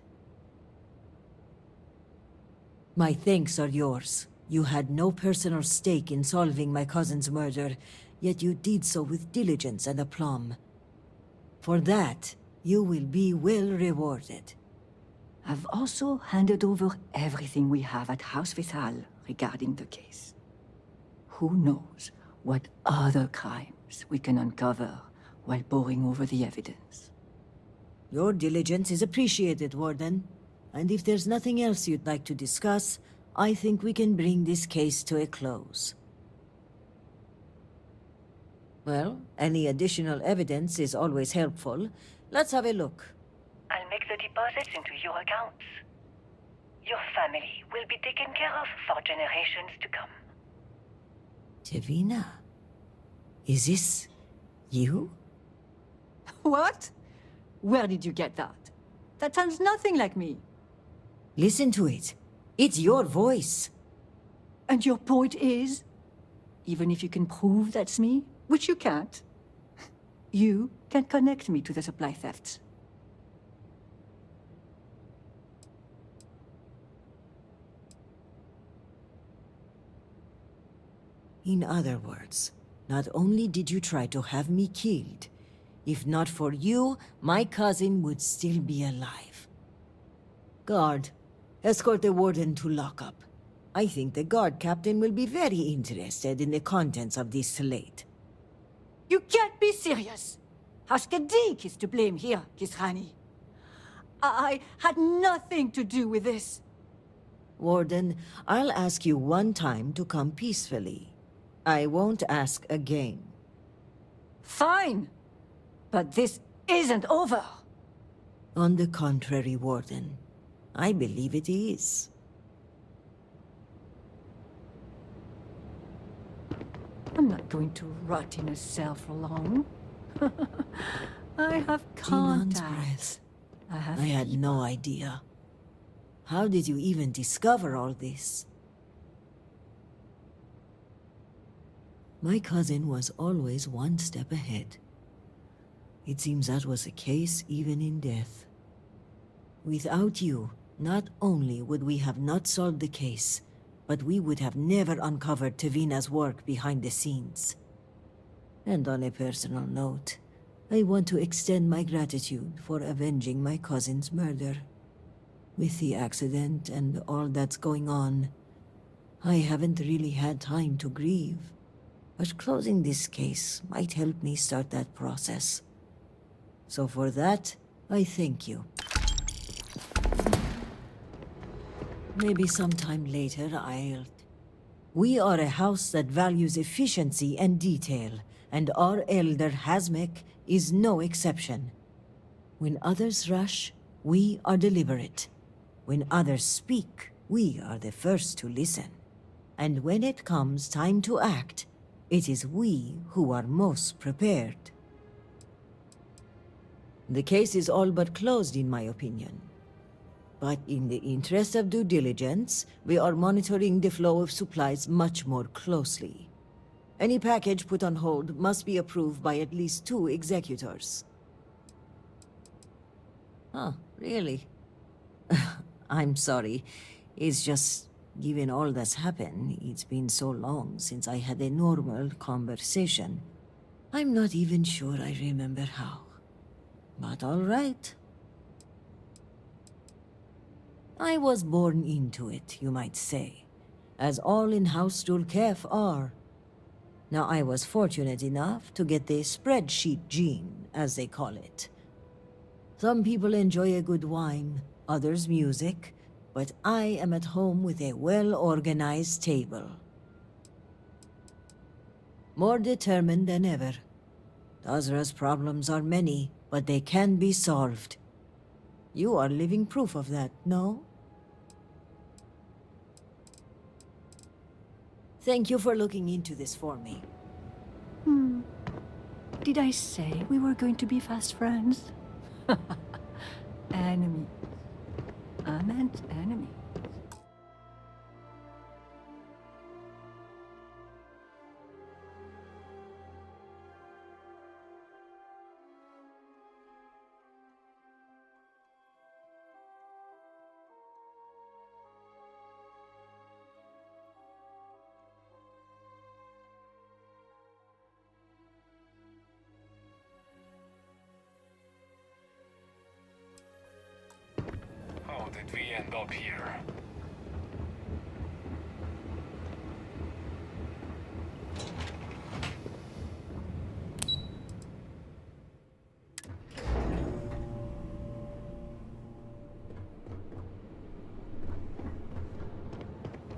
Speaker 1: My thanks are yours. You had no personal stake in solving my cousin's murder, yet you did so with diligence and aplomb. For that, you will be well rewarded.
Speaker 18: I've also handed over everything we have at House Vithal regarding the case. Who knows what other crimes we can uncover while poring over the evidence.
Speaker 1: Your diligence is appreciated, Warden. And if there's nothing else you'd like to discuss, I think we can bring this case to a close. Well, any additional evidence is always helpful. Let's have a look.
Speaker 15: I'll make the deposits into your accounts. Your family will be taken care of for generations to come.
Speaker 1: Tevina, is this you?
Speaker 18: What? Where did you get that? That sounds nothing like me.
Speaker 1: Listen to it. It's your voice.
Speaker 18: And your point is? Even if you can prove that's me, which you can't, you can connect me to the supply thefts.
Speaker 1: In other words, not only did you try to have me killed, if not for you, my cousin would still be alive. Guard, escort the warden to lockup. I think the guard captain will be very interested in the contents of this slate.
Speaker 18: You can't be serious! Haskadik is to blame here, Kisrani. I had nothing to do with this.
Speaker 1: Warden, I'll ask you one time to come peacefully. I won't ask again.
Speaker 18: Fine. But this isn't over.
Speaker 1: On the contrary, Warden. I believe it is.
Speaker 18: I'm not going to rot in a cell for long. I have contacts.
Speaker 1: I had no idea. How did you even discover all this? My cousin was always one step ahead. It seems that was the case even in death. Without you, not only would we have not solved the case, but we would have never uncovered Tevina's work behind the scenes. And on a personal note, I want to extend my gratitude for avenging my cousin's murder. With the accident and all that's going on, I haven't really had time to grieve. But closing this case might help me start that process. So for that, I thank you. Maybe sometime later We are a house that values efficiency and detail, and our elder Hazmek is no exception. When others rush, we are deliberate. When others speak, we are the first to listen. And when it comes time to act, it is we who are most prepared. The case is all but closed, in my opinion. But in the interest of due diligence, we are monitoring the flow of supplies much more closely. Any package put on hold must be approved by at least 2 executors. Huh, really? I'm sorry. It's just, given all that's happened, it's been so long since I had a normal conversation. I'm not even sure I remember how. But all right. I was born into it, you might say, as all in House Dulkef are. Now, I was fortunate enough to get the spreadsheet gene, as they call it. Some people enjoy a good wine, others music, but I am at home with a well-organized table. More determined than ever. Dazra's problems are many, but they can be solved. You are living proof of that, no? Thank you for looking into this for me.
Speaker 18: Did I say we were going to be fast friends? Enemy. I meant enemy.
Speaker 14: How did we end up here?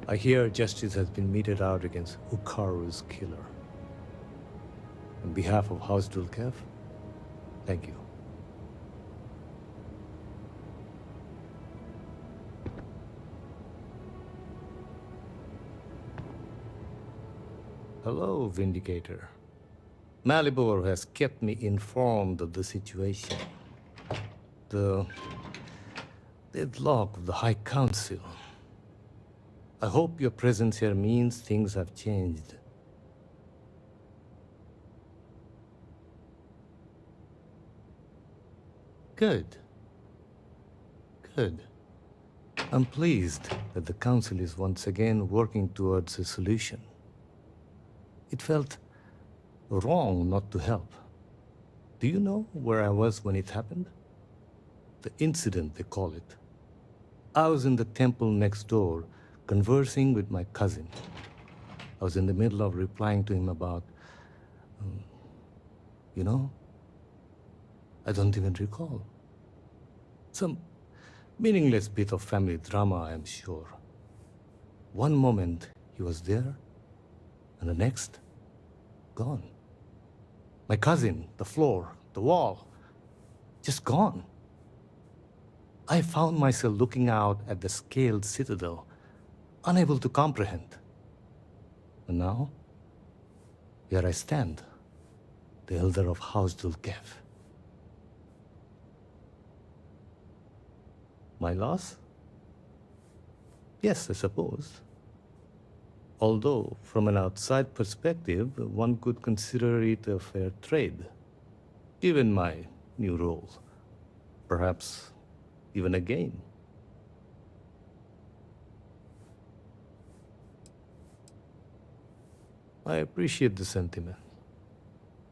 Speaker 20: I hear justice has been meted out against Ukaru's killer. On behalf of House Dulkev, thank you. Hello, Vindicator. Malibor has kept me informed of the situation. The deadlock of the High Council. I hope your presence here means things have changed. Good. Good. I'm pleased that the Council is once again working towards a solution. It felt wrong not to help. Do you know where I was when it happened? The incident, they call it. I was in the temple next door, conversing with my cousin. I was in the middle of replying to him about, you know, I don't even recall. Some meaningless bit of family drama, I am sure. One moment he was there, and the next, gone. My cousin, the floor, the wall, just gone. I found myself looking out at the scaled citadel, unable to comprehend. And now, here I stand, the elder of House Dulkev. My loss? Yes, I suppose. Although, from an outside perspective, one could consider it a fair trade, given my new role. Perhaps even a gain. I appreciate the sentiment,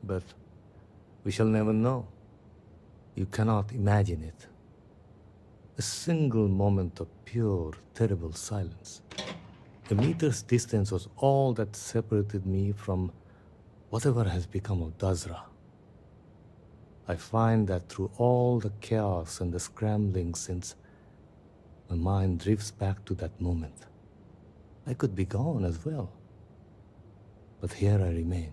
Speaker 20: but we shall never know. You cannot imagine it. A single moment of pure, terrible silence. A meter's distance was all that separated me from whatever has become of Dazra. I find that through all the chaos and the scrambling since, my mind drifts back to that moment. I could be gone as well. But here I remain,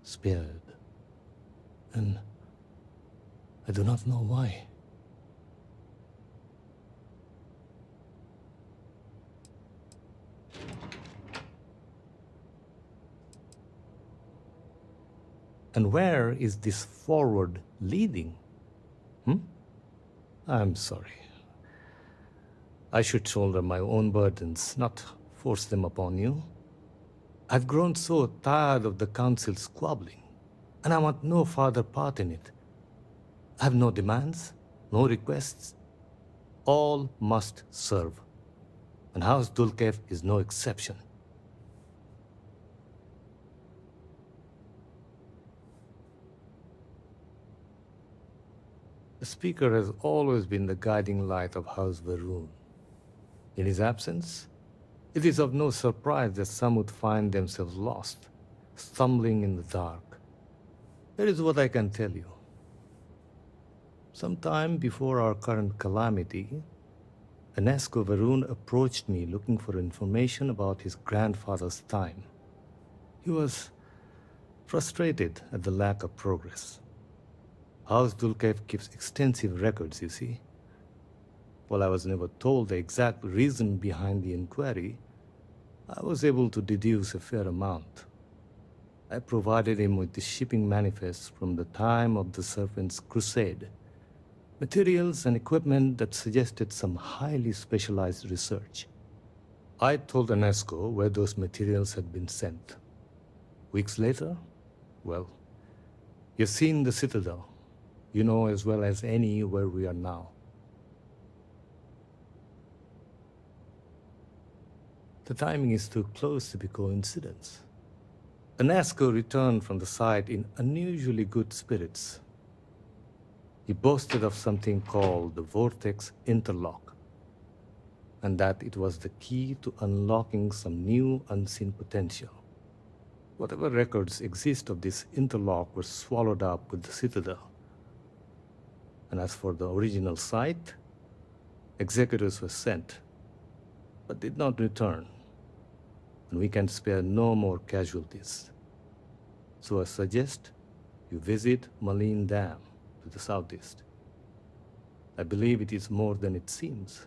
Speaker 20: spared. And I do not know why. And where is this forward leading? I'm sorry. I should shoulder my own burdens, not force them upon you. I've grown so tired of the Council squabbling, and I want no further part in it. I have no demands, no requests. All must serve. And House Dulkev is no exception. The Speaker has always been the guiding light of House Varun. In his absence, it is of no surprise that some would find themselves lost, stumbling in the dark. Here is what I can tell you. Sometime before our current calamity, Enesco Varun approached me looking for information about his grandfather's time. He was frustrated at the lack of progress. House Dulkev keeps extensive records, you see. While I was never told the exact reason behind the inquiry, I was able to deduce a fair amount. I provided him with the shipping manifest from the time of the Serpent's Crusade, materials and equipment that suggested some highly specialized research. I told Enesco where those materials had been sent. Weeks later, well, you've seen the Citadel. You know as well as any where we are now. The timing is too close to be coincidence. Enesco returned from the site in unusually good spirits. He boasted of something called the Vortex Interlock, and that it was the key to unlocking some new unseen potential. Whatever records exist of this interlock were swallowed up with the Citadel. And as for the original site, executors were sent. but did not return. And we can spare no more casualties. So I suggest you visit Malin Dam to the southeast. I believe it is more than it seems.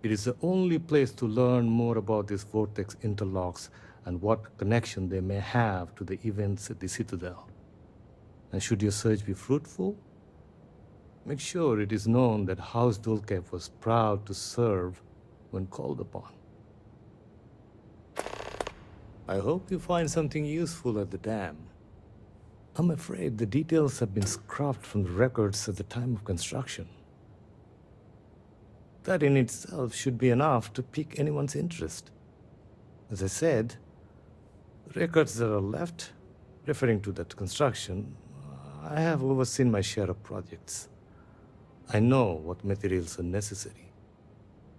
Speaker 20: It is the only place to learn more about these vortex interlocks and what connection they may have to the events at the Citadel. And should your search be fruitful, make sure it is known that House Dulcev was proud to serve when called upon. I hope you find something useful at the dam. I'm afraid the details have been scrubbed from the records at the time of construction. That in itself should be enough to pique anyone's interest. As I said, the records that are left, referring to that construction, I have overseen my share of projects. I know what materials are necessary.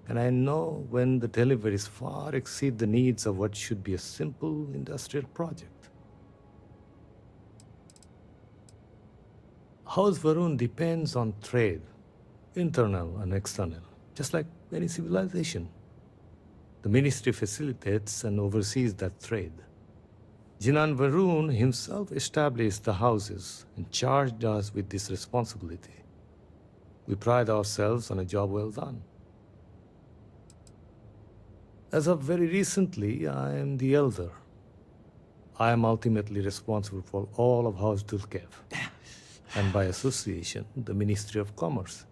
Speaker 20: And I know when the deliveries far exceed the needs of what should be a simple industrial project. House Varun depends on trade, internal and external, just like any civilization. The ministry facilitates and oversees that trade. Jinan Varun himself established the houses and charged us with this responsibility. We pride ourselves on a job well done. As of very recently, I am the elder. I am ultimately responsible for all of House Dulcev, and by association, the Ministry of Commerce.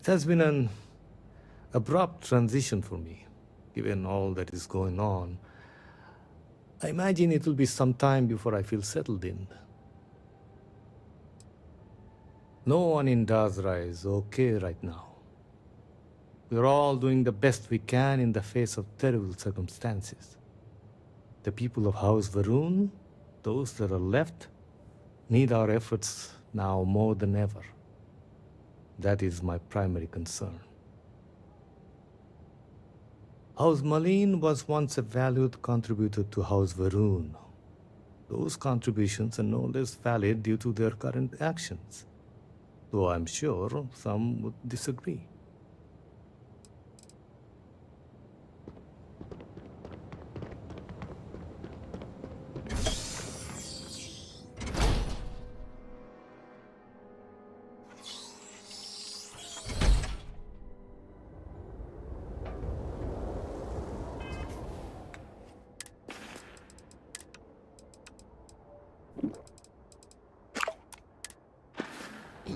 Speaker 20: It has been an abrupt transition for me, given all that is going on. I imagine it will be some time before I feel settled in. No one in Dazra is okay right now. We're all doing the best we can in the face of terrible circumstances. The people of House Varun, those that are left, need our efforts now more than ever. That is my primary concern. House Malin was once a valued contributor to House Varun. Those contributions are no less valid due to their current actions, though I'm sure some would disagree.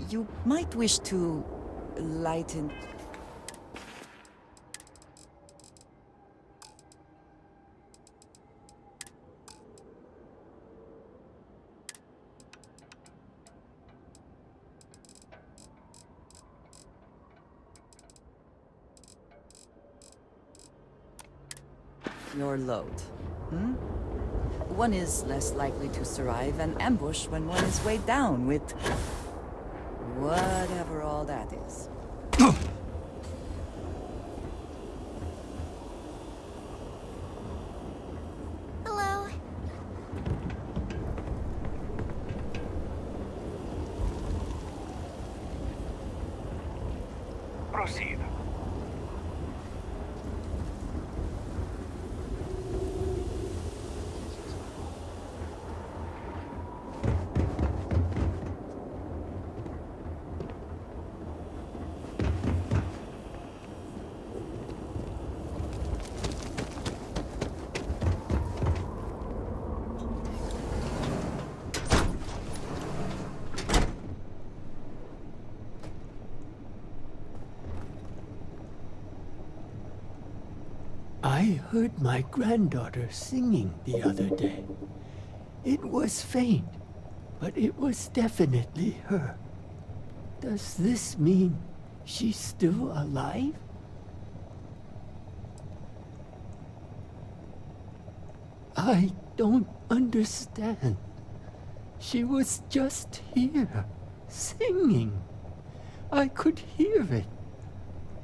Speaker 21: You might wish to lighten... your load. One is less likely to survive an ambush when one is weighed down with... whatever all that is.
Speaker 10: Hello.
Speaker 14: Proceed.
Speaker 22: I heard my granddaughter singing the other day. It was faint, but it was definitely her. Does this mean she's still alive? I don't understand. She was just here, singing. I could hear it.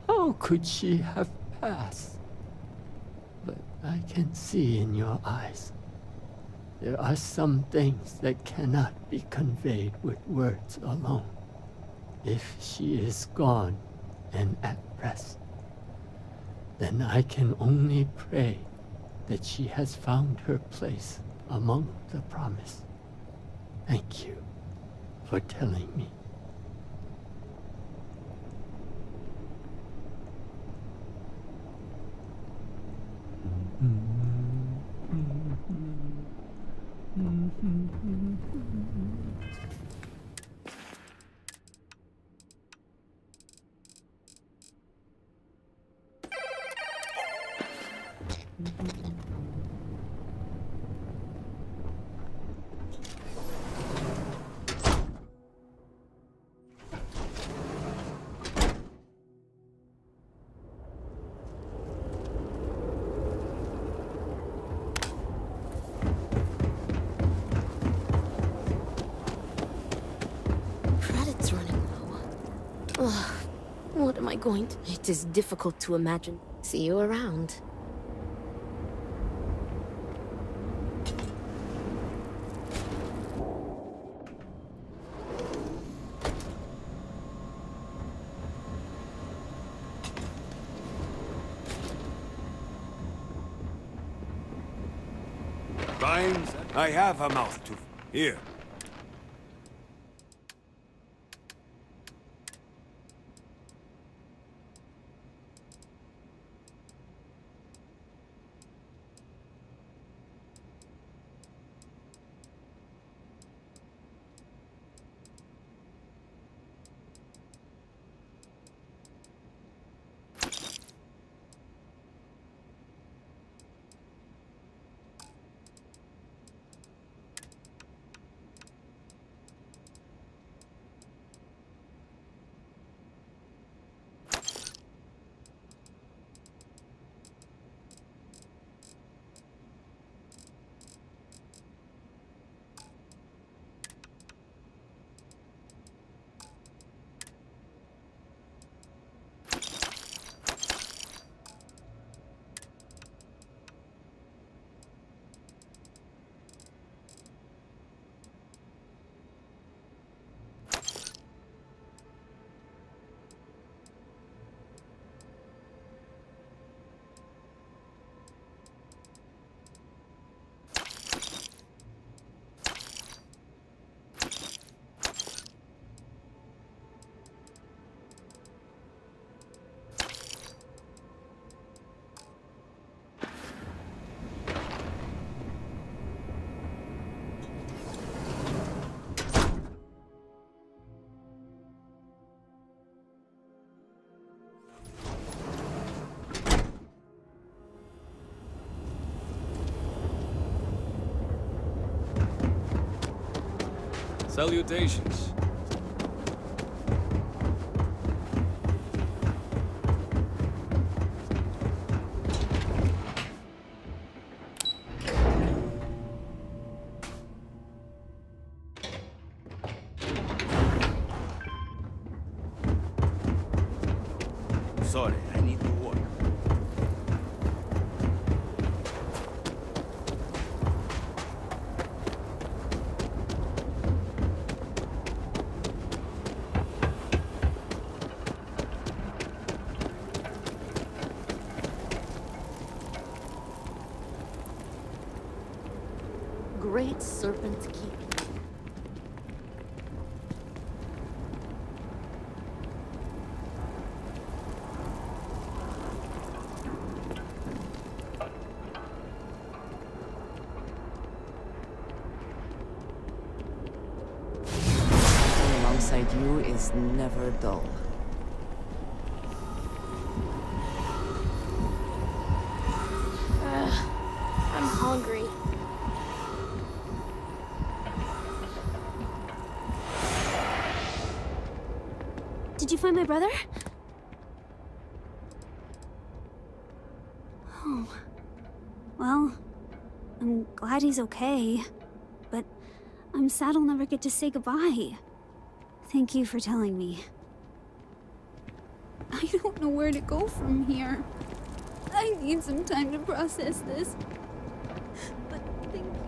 Speaker 22: How could she have passed? But I can see in your eyes. There are some things that cannot be conveyed with words alone. If she is gone and at rest, then I can only pray that she has found her place among the promise. Thank you for telling me.
Speaker 3: Credits running low. Ugh, what am I going to... It is difficult to imagine. See you around.
Speaker 9: Vines, I have a mouth to... Here.
Speaker 6: Salutations.
Speaker 8: Sorry, I need to work.
Speaker 3: Great Serpent Keep.
Speaker 21: Alongside you is never dull.
Speaker 3: I'm hungry.
Speaker 10: Did you find my brother? Oh. Well, I'm glad he's okay. But I'm sad I'll never get to say goodbye. Thank you for telling me. I don't know where to go from here. I need some time to process this. But thank you.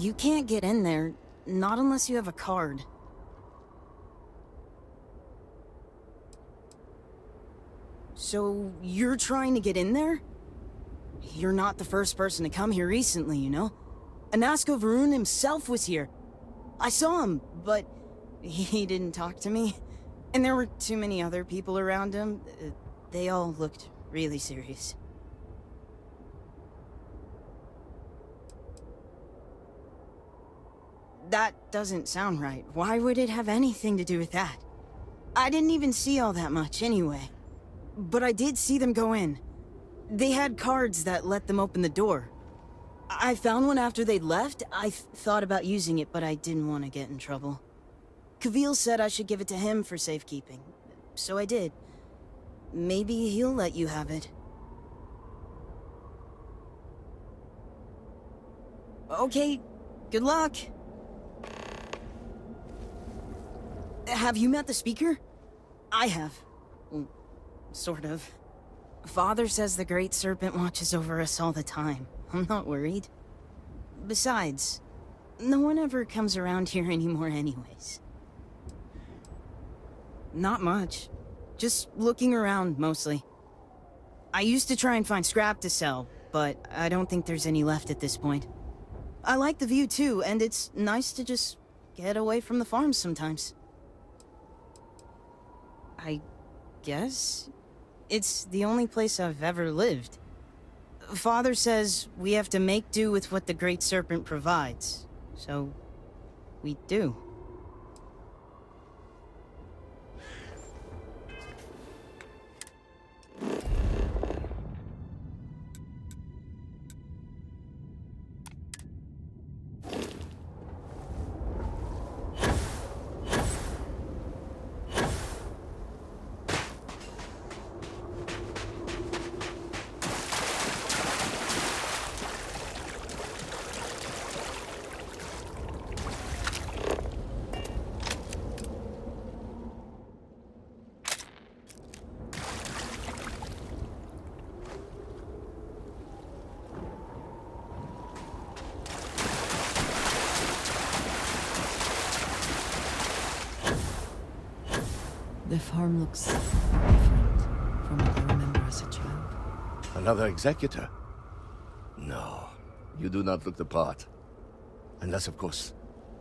Speaker 6: You can't get in there, not unless you have a card. So, you're trying to get in there? You're not the first person to come here recently, you know? Anasko Varun himself was here. I saw him, but he didn't talk to me. And there were too many other people around him. They all looked really serious. That doesn't sound right. Why would it have anything to do with that? I didn't even see all that much anyway. But I did see them go in. They had cards that let them open the door. I found one after they'd left. I thought about using it, but I didn't want to get in trouble. Kavil said I should give it to him for safekeeping. So I did. Maybe he'll let you have it. Okay, good luck. Have you met the speaker? I have. Sort of. Father says the Great Serpent watches over us all the time. I'm not worried. Besides, no one ever comes around here anymore anyways. Not much. Just looking around, mostly. I used to try and find scrap to sell, but I don't think there's any left at this point. I like the view too, and it's nice to just get away from the farms sometimes. I guess it's the only place I've ever lived. Father says we have to make do with what the Great Serpent provides, so we do.
Speaker 1: The farm looks different from what I remember as a child.
Speaker 12: Another executor? No, you do not look the part. Unless, of course,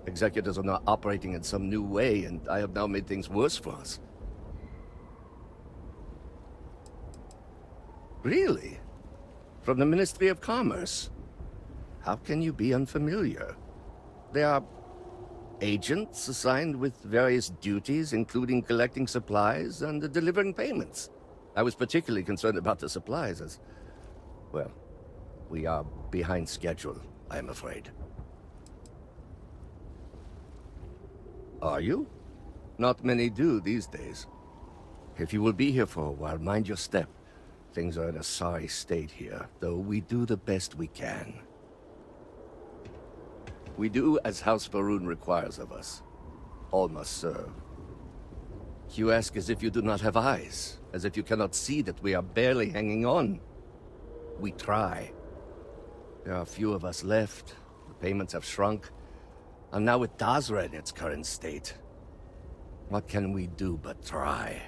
Speaker 12: executors are now operating in some new way, and I have now made things worse for us. Really? From the Ministry of Commerce? How can you be unfamiliar? They are agents assigned with various duties, including collecting supplies and delivering payments. I was particularly concerned about the supplies as, well, we are behind schedule, I am afraid. Are you? Not many do these days. If you will be here for a while, mind your step. Things are in a sorry state here, though we do the best we can. We do as House Varun requires of us. All must serve. You ask as if you do not have eyes, as if you cannot see that we are barely hanging on. We try. There are few of us left, the payments have shrunk, and now with Dazra in its current state, what can we do but try?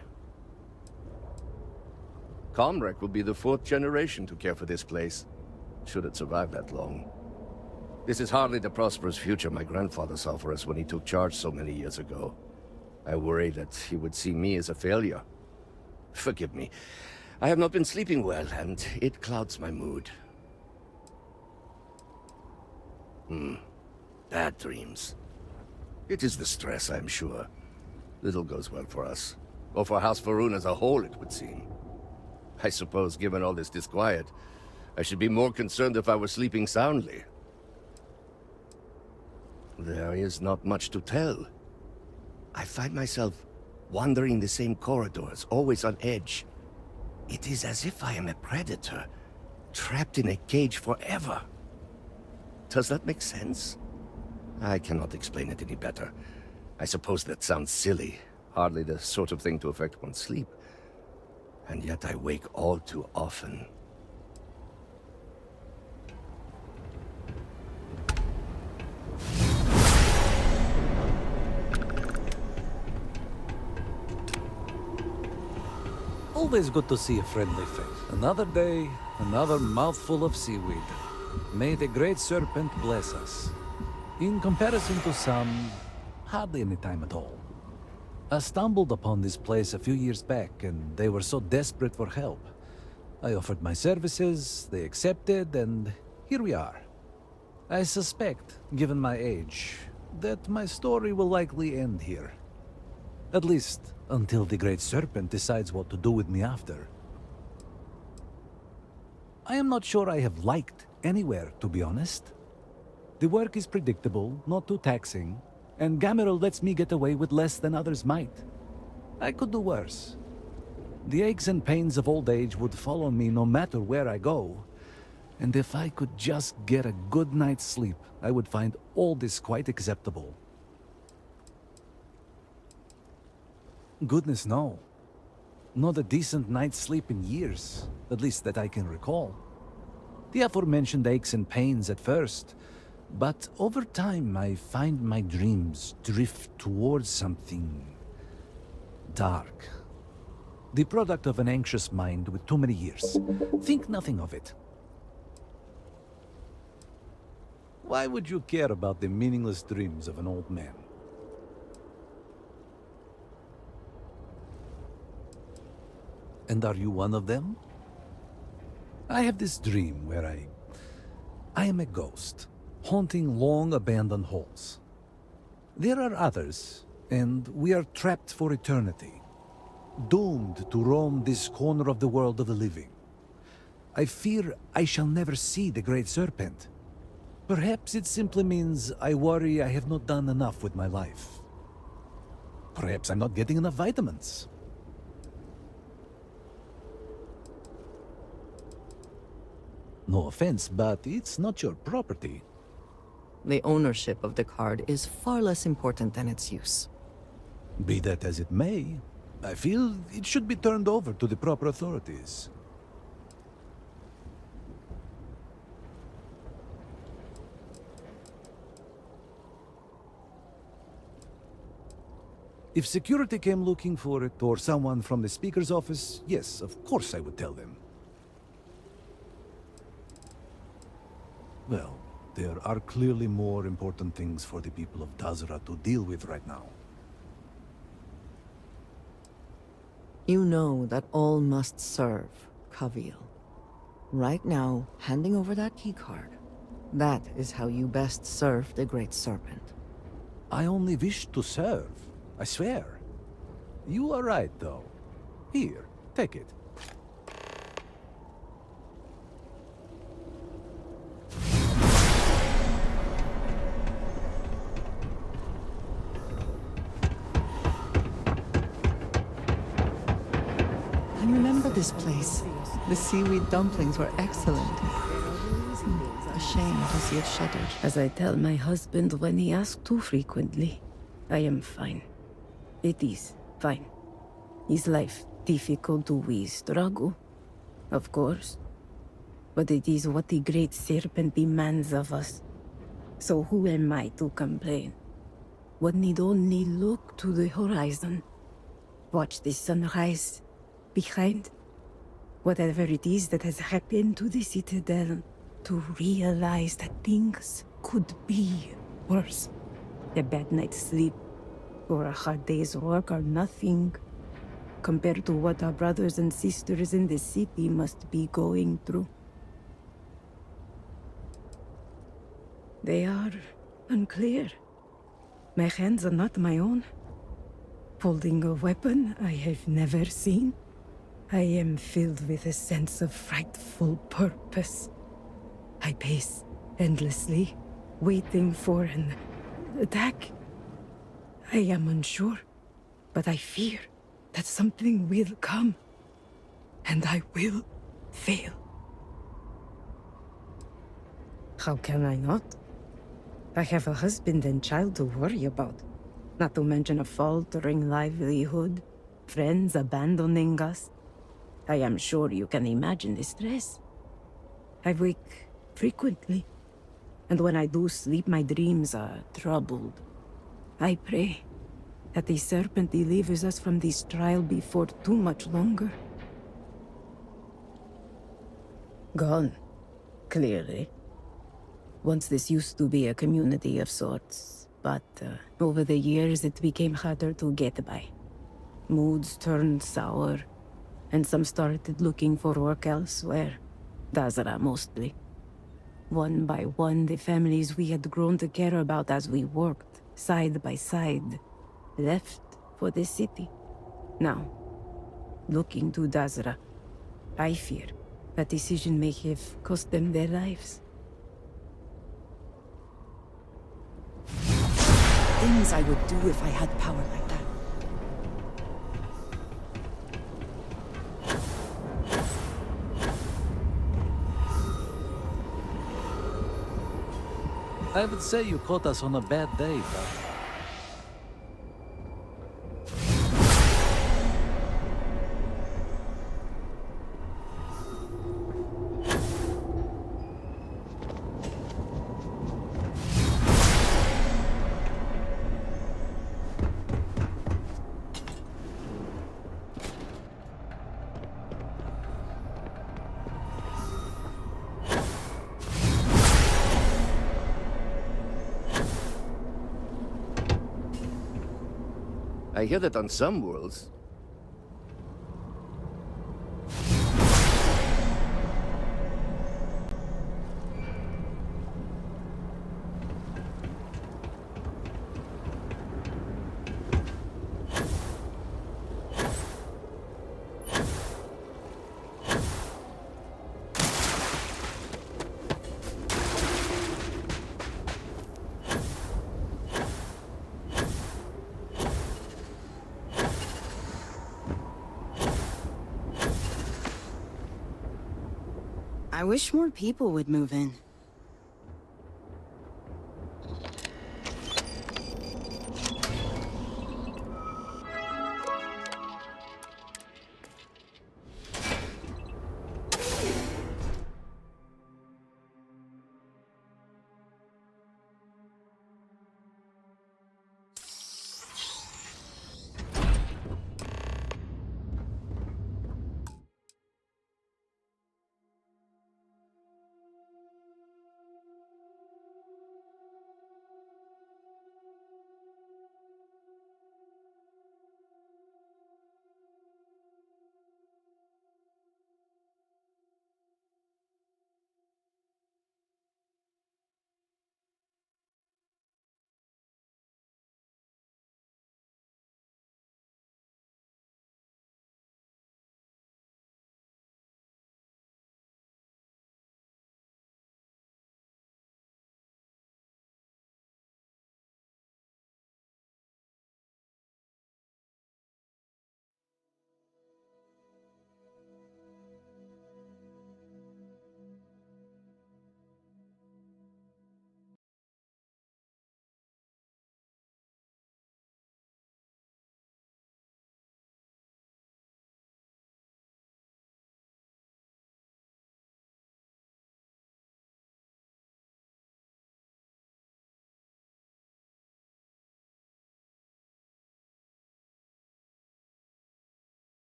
Speaker 12: Comrec will be the 4th generation to care for this place, should it survive that long. This is hardly the prosperous future my grandfather saw for us when he took charge so many years ago. I worry that he would see me as a failure. Forgive me. I have not been sleeping well, and it clouds my mood. Bad dreams. It is the stress, I am sure. Little goes well for us. Or for House Varun as a whole, it would seem. I suppose, given all this disquiet, I should be more concerned if I were sleeping soundly. There is not much to tell. I find myself wandering the same corridors, always on edge. It is as if I am a predator, trapped in a cage forever. Does that make sense? I cannot explain it any better. I suppose that sounds silly, hardly the sort of thing to affect one's sleep. And yet I wake all too often.
Speaker 2: Always good to see a friendly face. Another day, another mouthful of seaweed. May the great serpent bless us. In comparison to some, hardly any time at all. I stumbled upon this place a few years back, and they were so desperate for help. I offered my services, they accepted, and here we are. I suspect, given my age, that my story will likely end here. At least, until the Great Serpent decides what to do with me after. I am not sure I have liked anywhere, to be honest. The work is predictable, not too taxing, and Gamerel lets me get away with less than others might. I could do worse. The aches and pains of old age would follow me no matter where I go, and if I could just get a good night's sleep, I would find all this quite acceptable. Goodness, no. Not a decent night's sleep in years, at least that I can recall. The aforementioned aches and pains at first, but over time I find my dreams drift towards something dark. The product of an anxious mind with too many years. Think nothing of it. Why would you care about the meaningless dreams of an old man? And are you one of them? I have this dream where I am a ghost, haunting long abandoned halls. There are others, and we are trapped for eternity, doomed to roam this corner of the world of the living. I fear I shall never see the Great Serpent. Perhaps it simply means I worry I have not done enough with my life. Perhaps I'm not getting enough vitamins. No offense, but it's not your property.
Speaker 13: The ownership of the card is far less important than its use.
Speaker 2: Be that as it may, I feel it should be turned over to the proper authorities. If security came looking for it, or someone from the Speaker's office, yes, of course I would tell them. Well, there are clearly more important things for the people of Dazra to deal with right now.
Speaker 13: You know that all must serve Kavil. Right now, handing over that keycard. That is how you best serve the Great Serpent.
Speaker 2: I only wish to serve, I swear. You are right, though. Here, take it.
Speaker 13: I remember this place. The seaweed dumplings were excellent. A shame to see it shuttered.
Speaker 3: As I tell my husband when he asks too frequently, I am fine. It is fine. Is life difficult? Do we struggle? Of course. But it is what the Great Serpent demands of us. So who am I to complain? One need only look to the horizon. Watch the sunrise behind. Whatever it is that has happened to the Citadel, to realize that things could be worse. A bad night's sleep or a hard day's work are nothing compared to what our brothers and sisters in the city must be going through. They are unclear. My hands are not my own. Holding a weapon I have never seen, I am filled with a sense of frightful purpose. I pace endlessly, waiting for an attack. I am unsure, but I fear that something will come, and I will fail. How can I not? I have a husband and child to worry about, not to mention a faltering livelihood, friends abandoning us. I am sure you can imagine the stress. I wake frequently, and when I do sleep, my dreams are troubled. I pray that the serpent delivers us from this trial before too much longer. Gone, clearly. Once this used to be a community of sorts, but over the years it became harder to get by. Moods turned sour, and some started looking for work elsewhere. Dazra mostly. One by one, the families we had grown to care about as we worked, side by side, left for the city. Now, looking to Dazra, I fear that decision may have cost them their lives.
Speaker 21: Things I would do if I had power like that.
Speaker 2: I would say you caught us on a bad day, but...
Speaker 12: I hear that on some worlds,
Speaker 6: I wish more people would move in.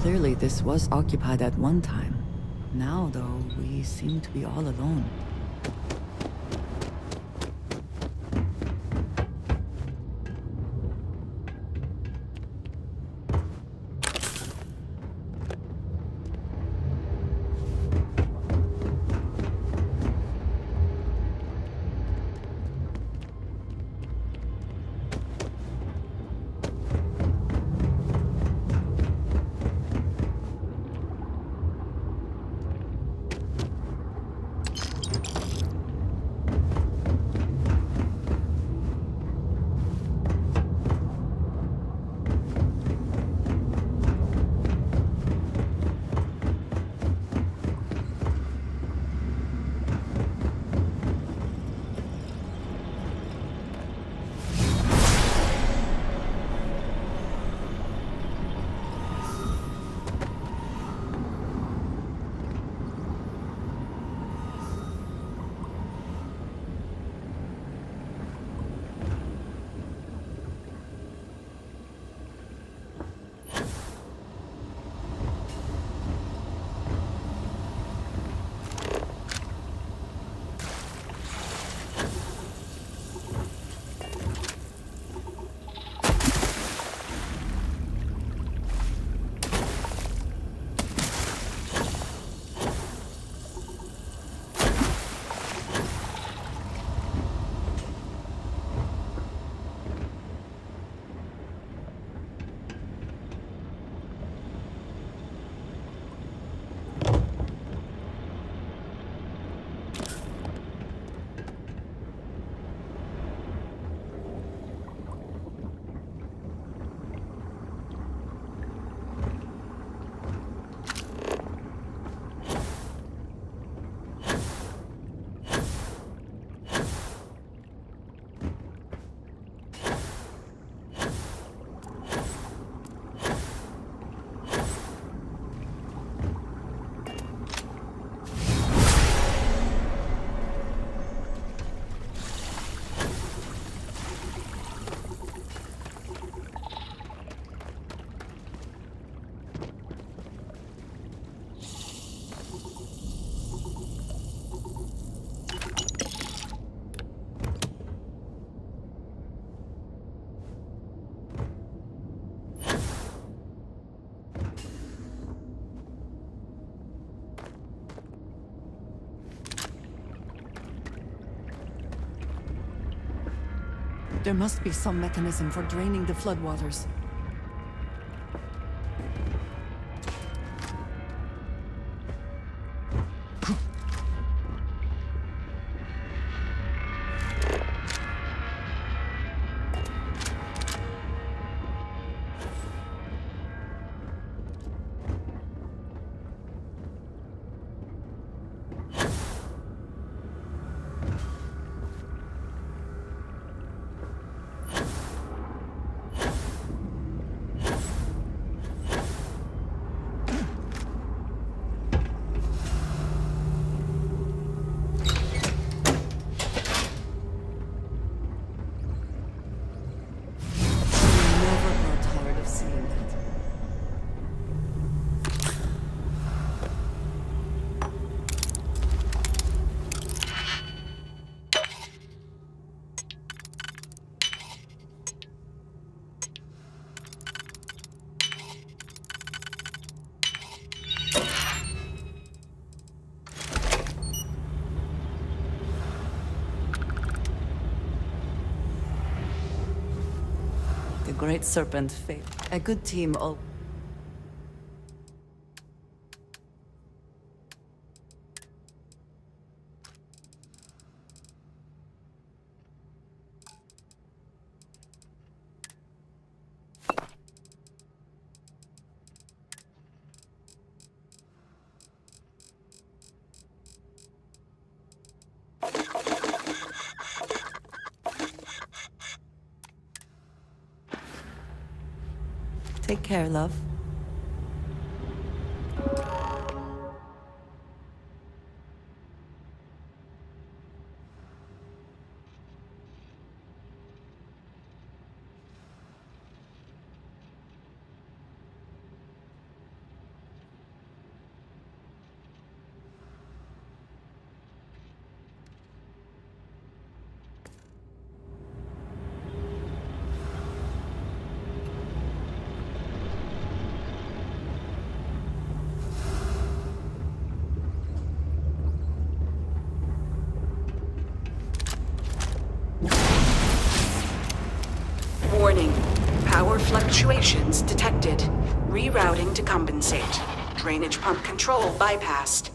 Speaker 13: Clearly this was occupied at one time. Now, though, we seem to be all alone. There must be some mechanism for draining the floodwaters.
Speaker 21: The Great Serpent failed. A good team all... Take care, love.
Speaker 5: Warning. Power fluctuations detected. Rerouting to compensate. Drainage pump control bypassed.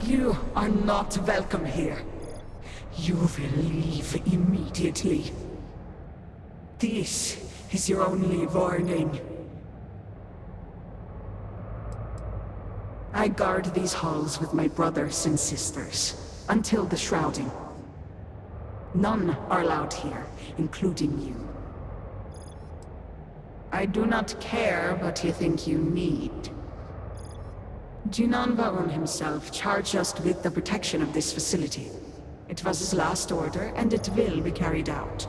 Speaker 7: You are not welcome here. You will leave immediately. This is your only warning.
Speaker 5: I guard these halls with my brothers and sisters, until the shrouding. None are allowed here, including you. I do not care what you think you need. Jinan Varun himself charged us with the protection of this facility. It was his last order, and it will be carried out.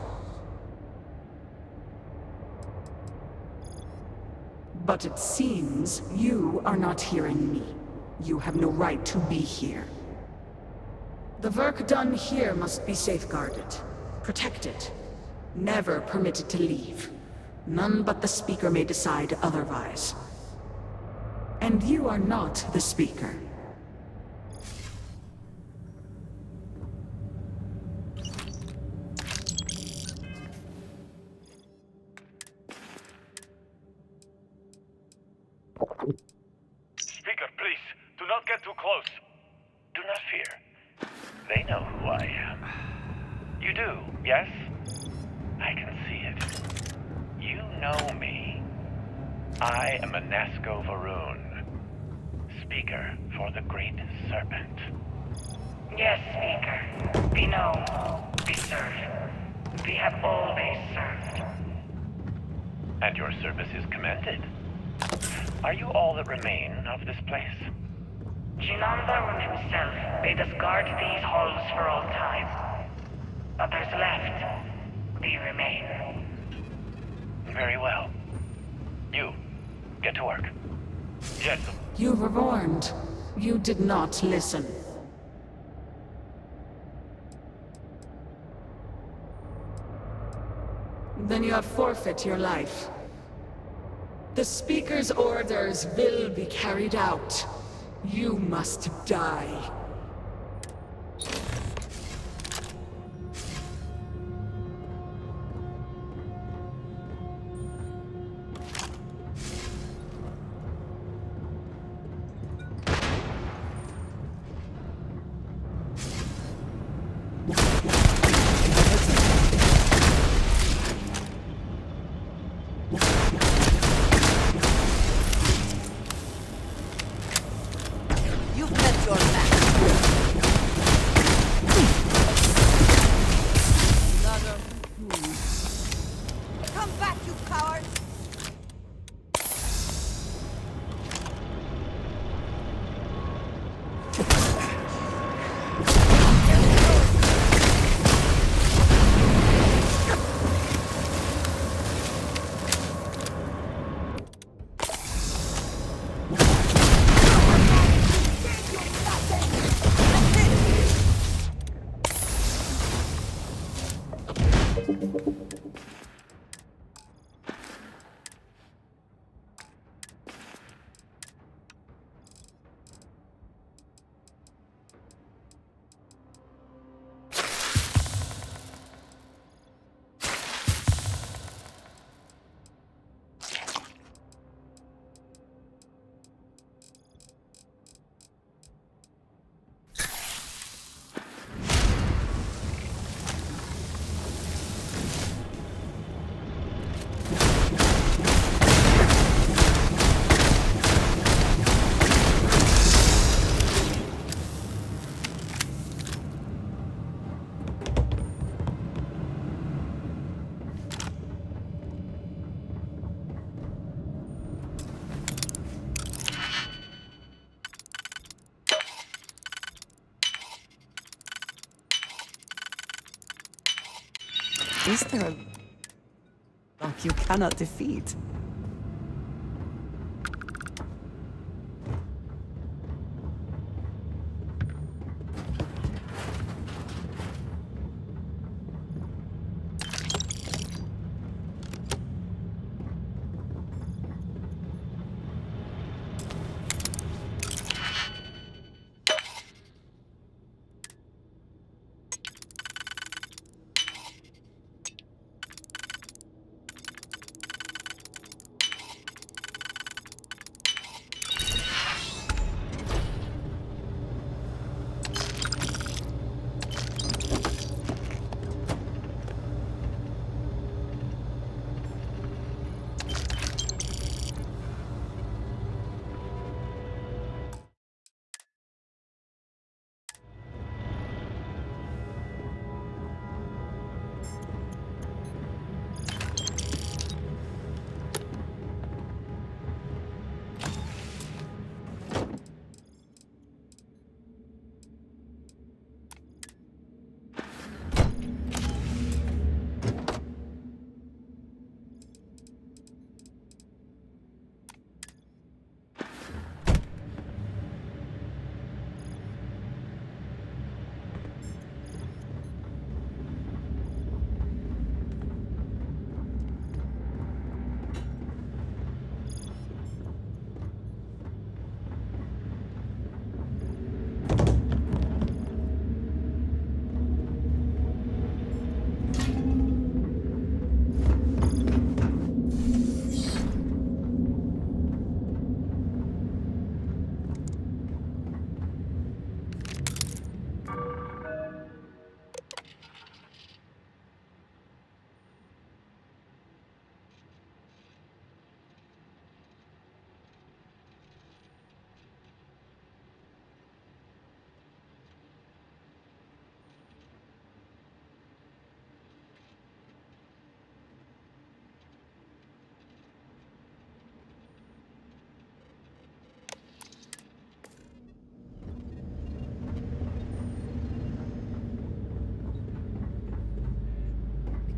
Speaker 5: But it seems you are not hearing me. You have no right to be here. The work done here must be safeguarded, protected, never permitted to leave. None but the Speaker may decide otherwise. And you are not the Speaker.
Speaker 16: Speaker, please, do not get too close. Do not fear. They know who I am. You do, yes? I can see it. You know me. I am Anasco Varun, Speaker for the Great Serpent.
Speaker 15: Yes, Speaker. We know. We serve. We have always served.
Speaker 16: And your service is commended. Are you all that remain of this place?
Speaker 15: Jinan Varun himself made us guard these halls for all time. Others left. We remain.
Speaker 16: Very well. You, get to work. Yes.
Speaker 5: You were warned. You did not listen. Then you have forfeit your life. The Speaker's orders will be carried out. You must die.
Speaker 1: You've met your match. Come back, you cowards!
Speaker 21: Is there a rock you cannot defeat?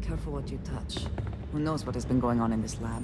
Speaker 13: Careful what you touch. Who knows what has been going on in this lab?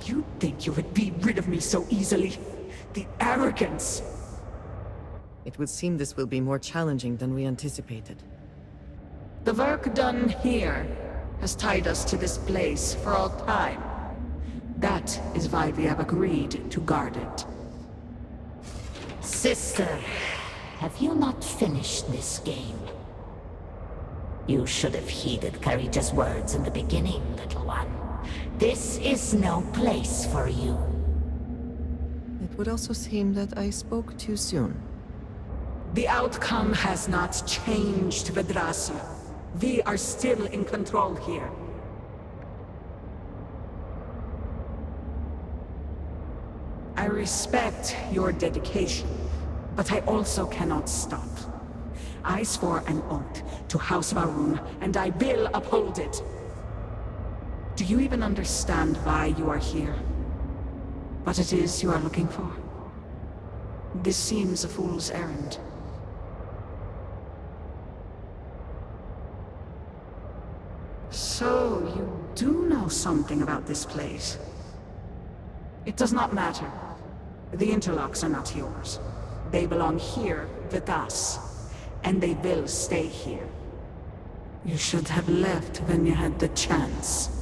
Speaker 7: You think you would be rid of me so easily? The arrogance!
Speaker 13: It would seem this will be more challenging than we anticipated.
Speaker 5: The work done here has tied us to this place for all time. That is why we have agreed to guard it.
Speaker 11: Sister, have you not finished this game? You should have heeded Karita's words in the beginning, little one. This is no place for you.
Speaker 13: It would also seem that I spoke too soon.
Speaker 5: The outcome has not changed, Vedrasa. We are still in control here. I respect your dedication, but I also cannot stop. I swore an oath to House Varun, and I will uphold it. Do you even understand why you are here? What it is you are looking for? This seems a fool's errand. So, you do know something about this place. It does not matter. The interlocks are not yours. They belong here with us, and they will stay here. You should have left when you had the chance.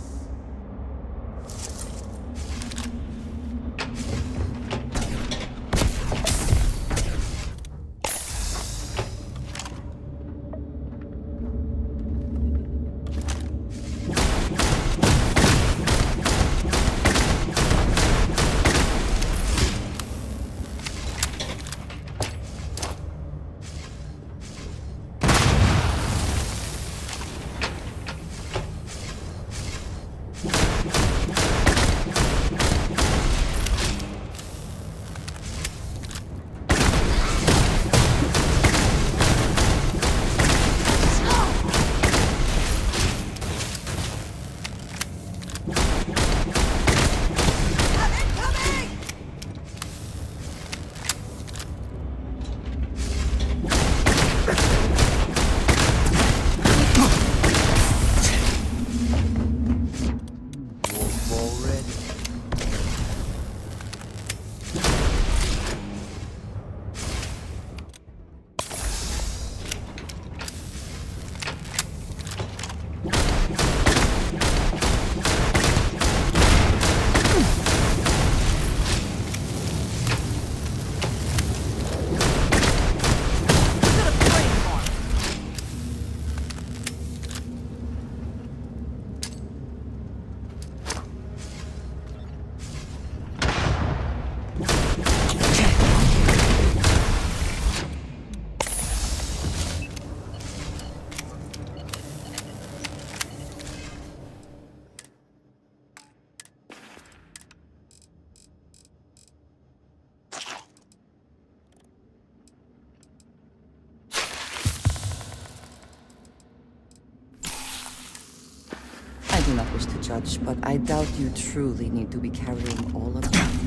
Speaker 13: do not wish to judge, but I doubt you truly need to be carrying all of that.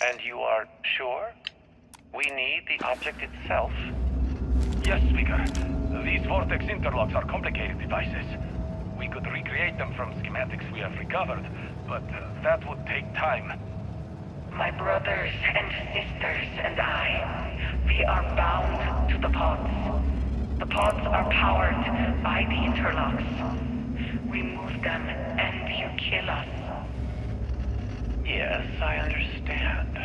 Speaker 16: And you are sure? We need the object itself?
Speaker 14: Yes, Speaker. These vortex interlocks are complicated devices. We could recreate them from schematics we have recovered, but that would take time.
Speaker 15: My brothers and sisters and I, we are bound to the pods. The pods are powered by the interlocks. We move them and you kill us.
Speaker 16: Yes, I understand.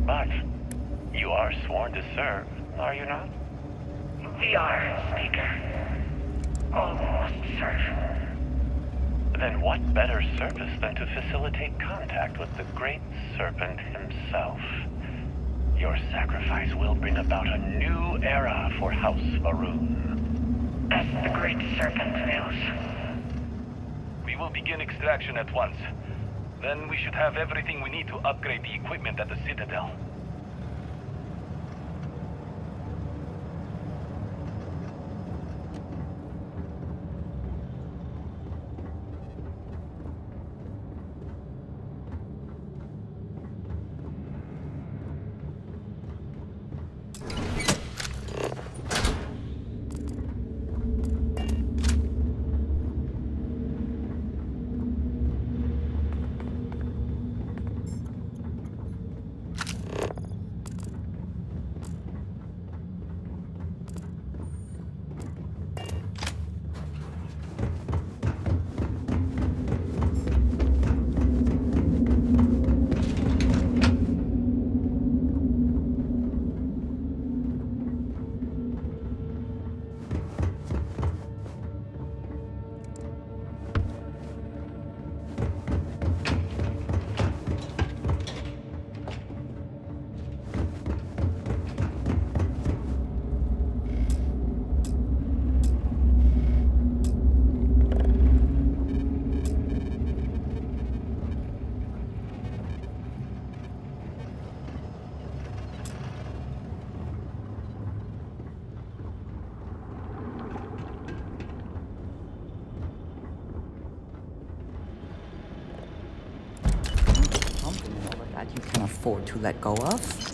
Speaker 16: But you are sworn to serve, are you not?
Speaker 15: We are, Speaker. All must serve.
Speaker 16: Then what better service than to facilitate contact with the Great Serpent himself? Your sacrifice will bring about a new era for House Varun.
Speaker 15: As the Great Serpent wills.
Speaker 14: We will begin extraction at once. Then we should have everything we need to upgrade the equipment at the Citadel.
Speaker 13: afford to let go of.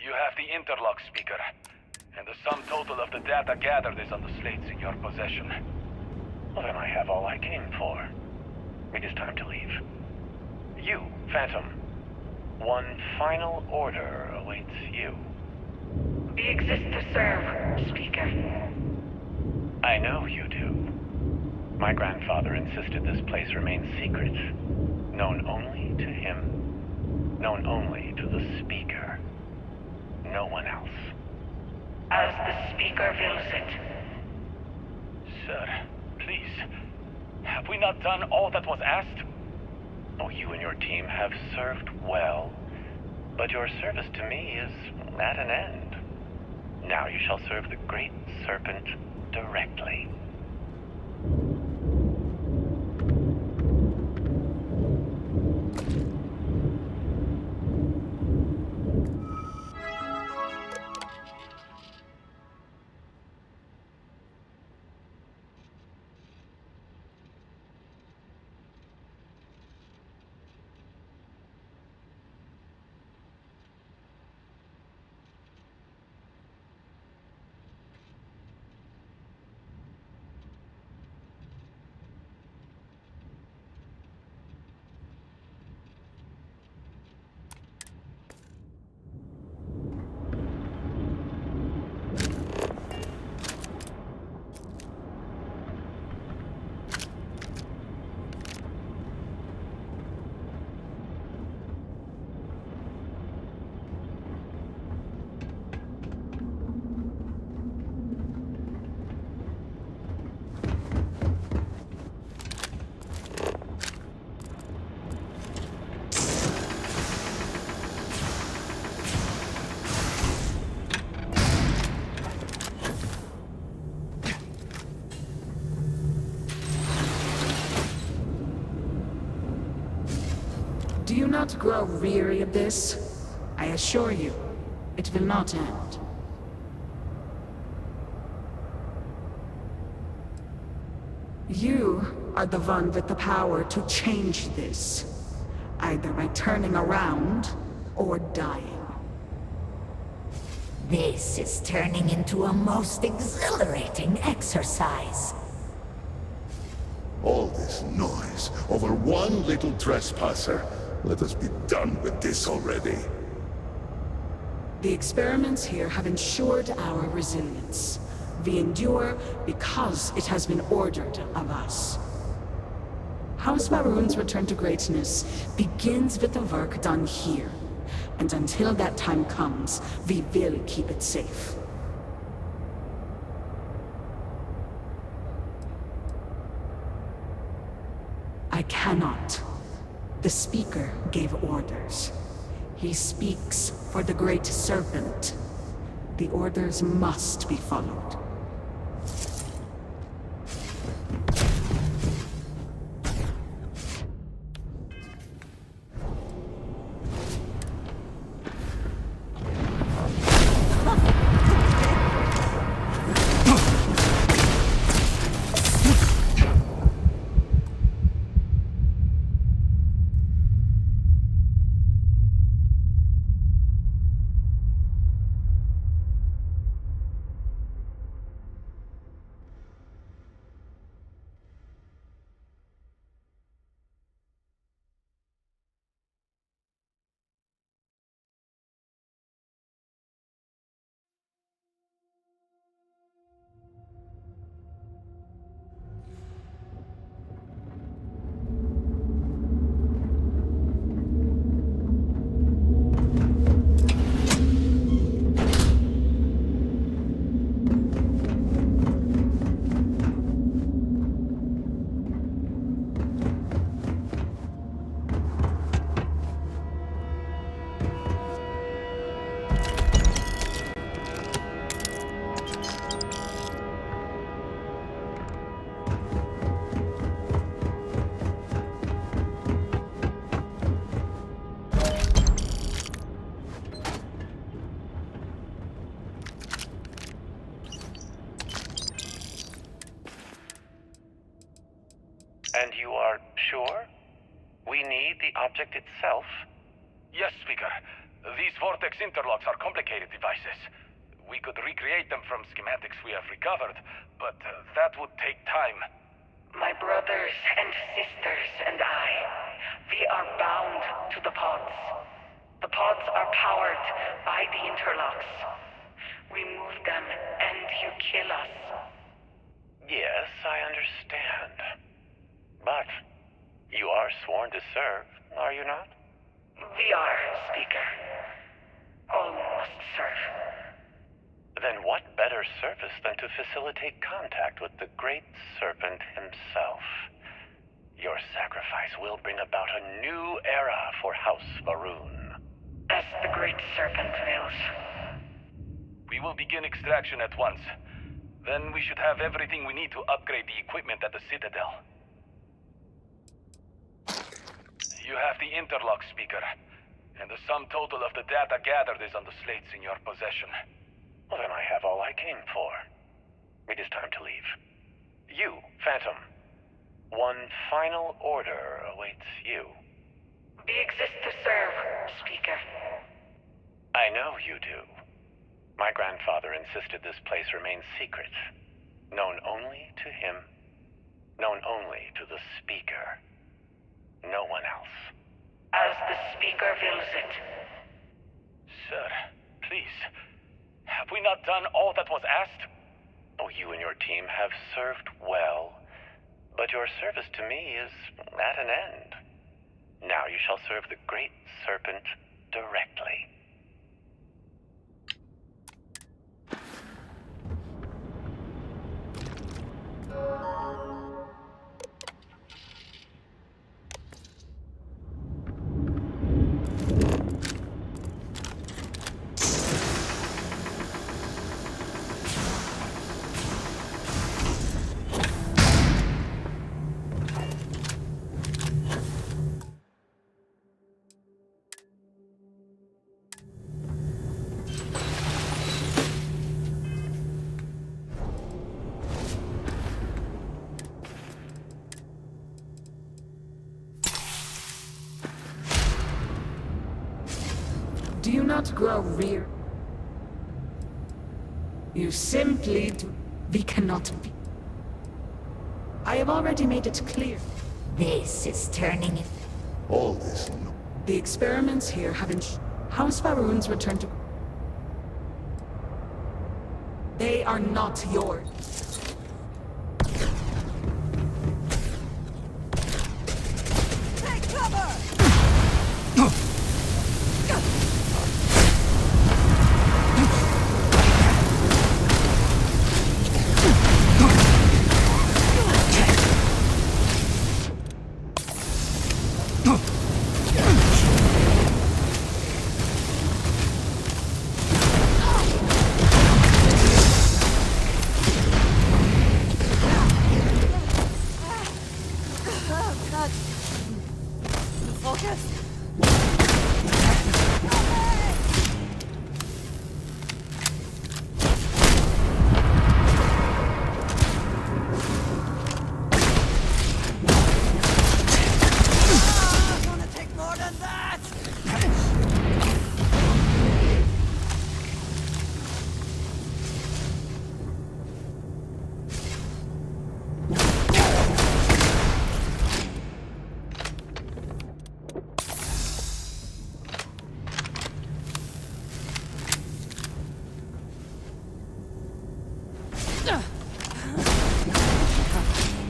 Speaker 14: You have the interlock speaker, and the sum total of the data gathered is on the slates in your possession.
Speaker 16: Well, then I have all I came for. It is time to leave. You, Phantom, one final order awaits you.
Speaker 15: We exist to serve, Speaker.
Speaker 16: I know you do. My grandfather insisted this place remain secret, known only to him, known only to the Speaker. No one else.
Speaker 15: As the Speaker wills it.
Speaker 14: Sir, please. Have we not done all that was asked?
Speaker 16: Oh, you and your team have served well, but your service to me is at an end. Now you shall serve the Great Serpent directly.
Speaker 5: Do you not grow weary of this? I assure you, it will not end. You are the one with the power to change this, either by turning around or dying.
Speaker 11: This is turning into a most exhilarating exercise.
Speaker 4: All this noise over one little trespasser. Let us be done with this already.
Speaker 5: The experiments here have ensured our resilience. We endure because it has been ordered of us. House Maroon's return to greatness begins with the work done here. And until that time comes, we will keep it safe. I cannot. The Speaker gave orders. He speaks for the Great Serpent. The orders must be followed.
Speaker 16: need the object itself?
Speaker 14: Yes, Speaker. These vortex interlocks are complicated devices. We could recreate them from schematics we have recovered, but that would take time.
Speaker 15: My brothers and sisters and I, we are bound to the pods. The pods are powered by the interlocks. We move them and you kill us.
Speaker 16: Yes, I understand. But you are sworn to serve, are you not?
Speaker 15: We are, Speaker. All must serve.
Speaker 16: Then what better service than to facilitate contact with the Great Serpent himself? Your sacrifice will bring about a new era for House Varun.
Speaker 15: As the Great Serpent wills.
Speaker 14: We will begin extraction at once. Then we should have everything we need to upgrade the equipment at the Citadel. You have the interlock, Speaker, and the sum total of the data gathered is on the slates in your possession.
Speaker 16: Well, then I have all I came for. It is time to leave. You, Phantom, one final order awaits you.
Speaker 15: We exist to serve, Speaker.
Speaker 16: I know you do. My grandfather insisted this place remain secret, known only to him, known only to the Speaker. No one else.
Speaker 15: As the Speaker wills it.
Speaker 14: Sir, please. Have we not done all that was asked?
Speaker 16: Oh, you and your team have served well, but your service to me is at an end. Now you shall serve the Great Serpent directly.
Speaker 5: Do you not grow rear? You simply do. We cannot be. I have already made it clear.
Speaker 11: This is turning it.
Speaker 4: All this.
Speaker 5: The experiments here have House Varun's return to... They are not yours.
Speaker 1: Take cover!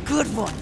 Speaker 1: Good one.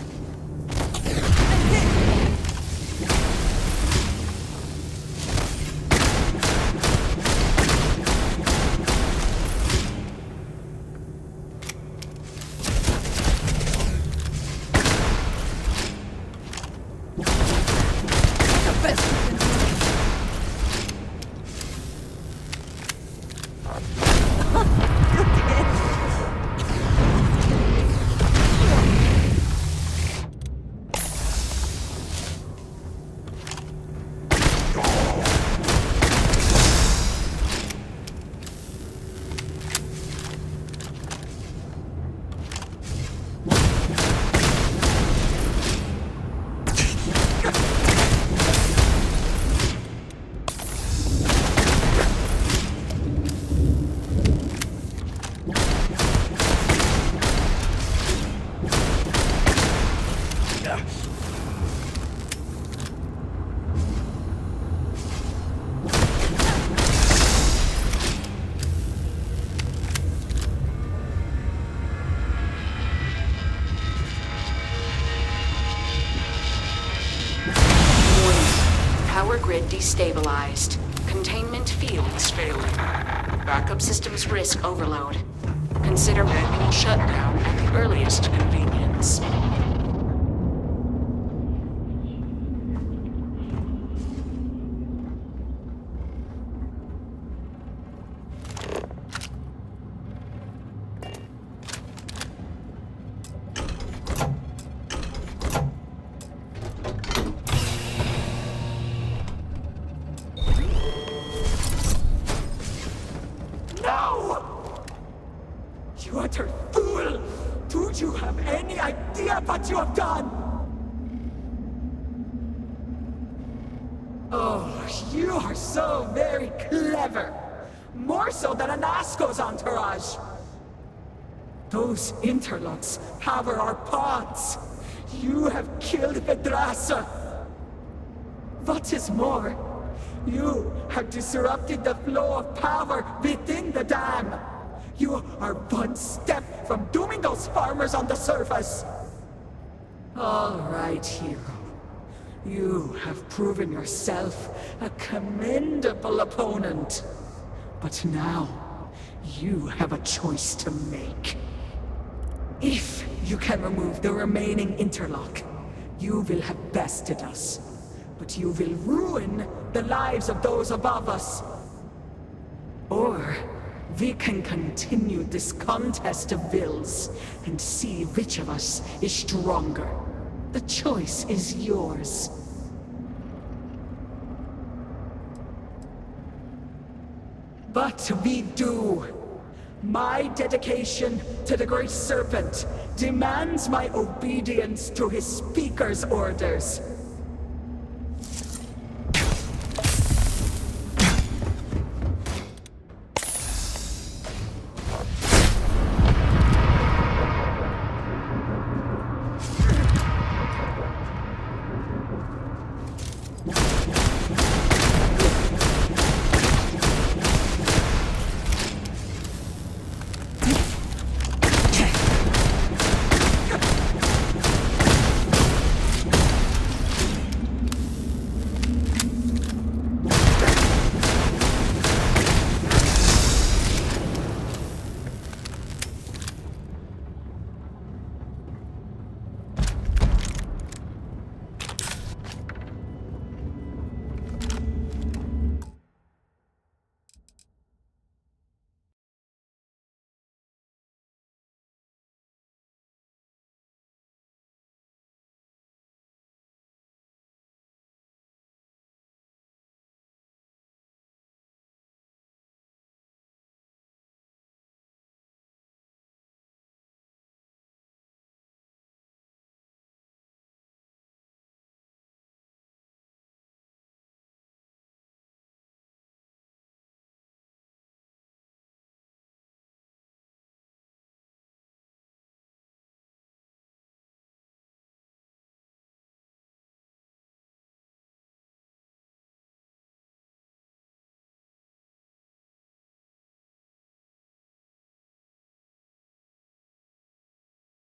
Speaker 5: Power grid destabilized. Containment fields failing. Backup systems risk overload. Consider manual shutdown at the earliest convenience.
Speaker 7: You utter fool! Do you have any idea what you have done? Oh, you are so very clever. More so than Anasco's entourage. Those interlocks power our pods. You have killed Vedrasa. What is more, you have disrupted the flow of power within the dam. You are one step from dooming those farmers on the surface. All right, hero. You have proven yourself a commendable opponent. But now, you have a choice to make. If you can remove the remaining interlock, you will have bested us. But you will ruin the lives of those above us. Or we can continue this contest of wills and see which of us is stronger. The choice is yours. But we do. My dedication to the Great Serpent demands my obedience to his speaker's orders.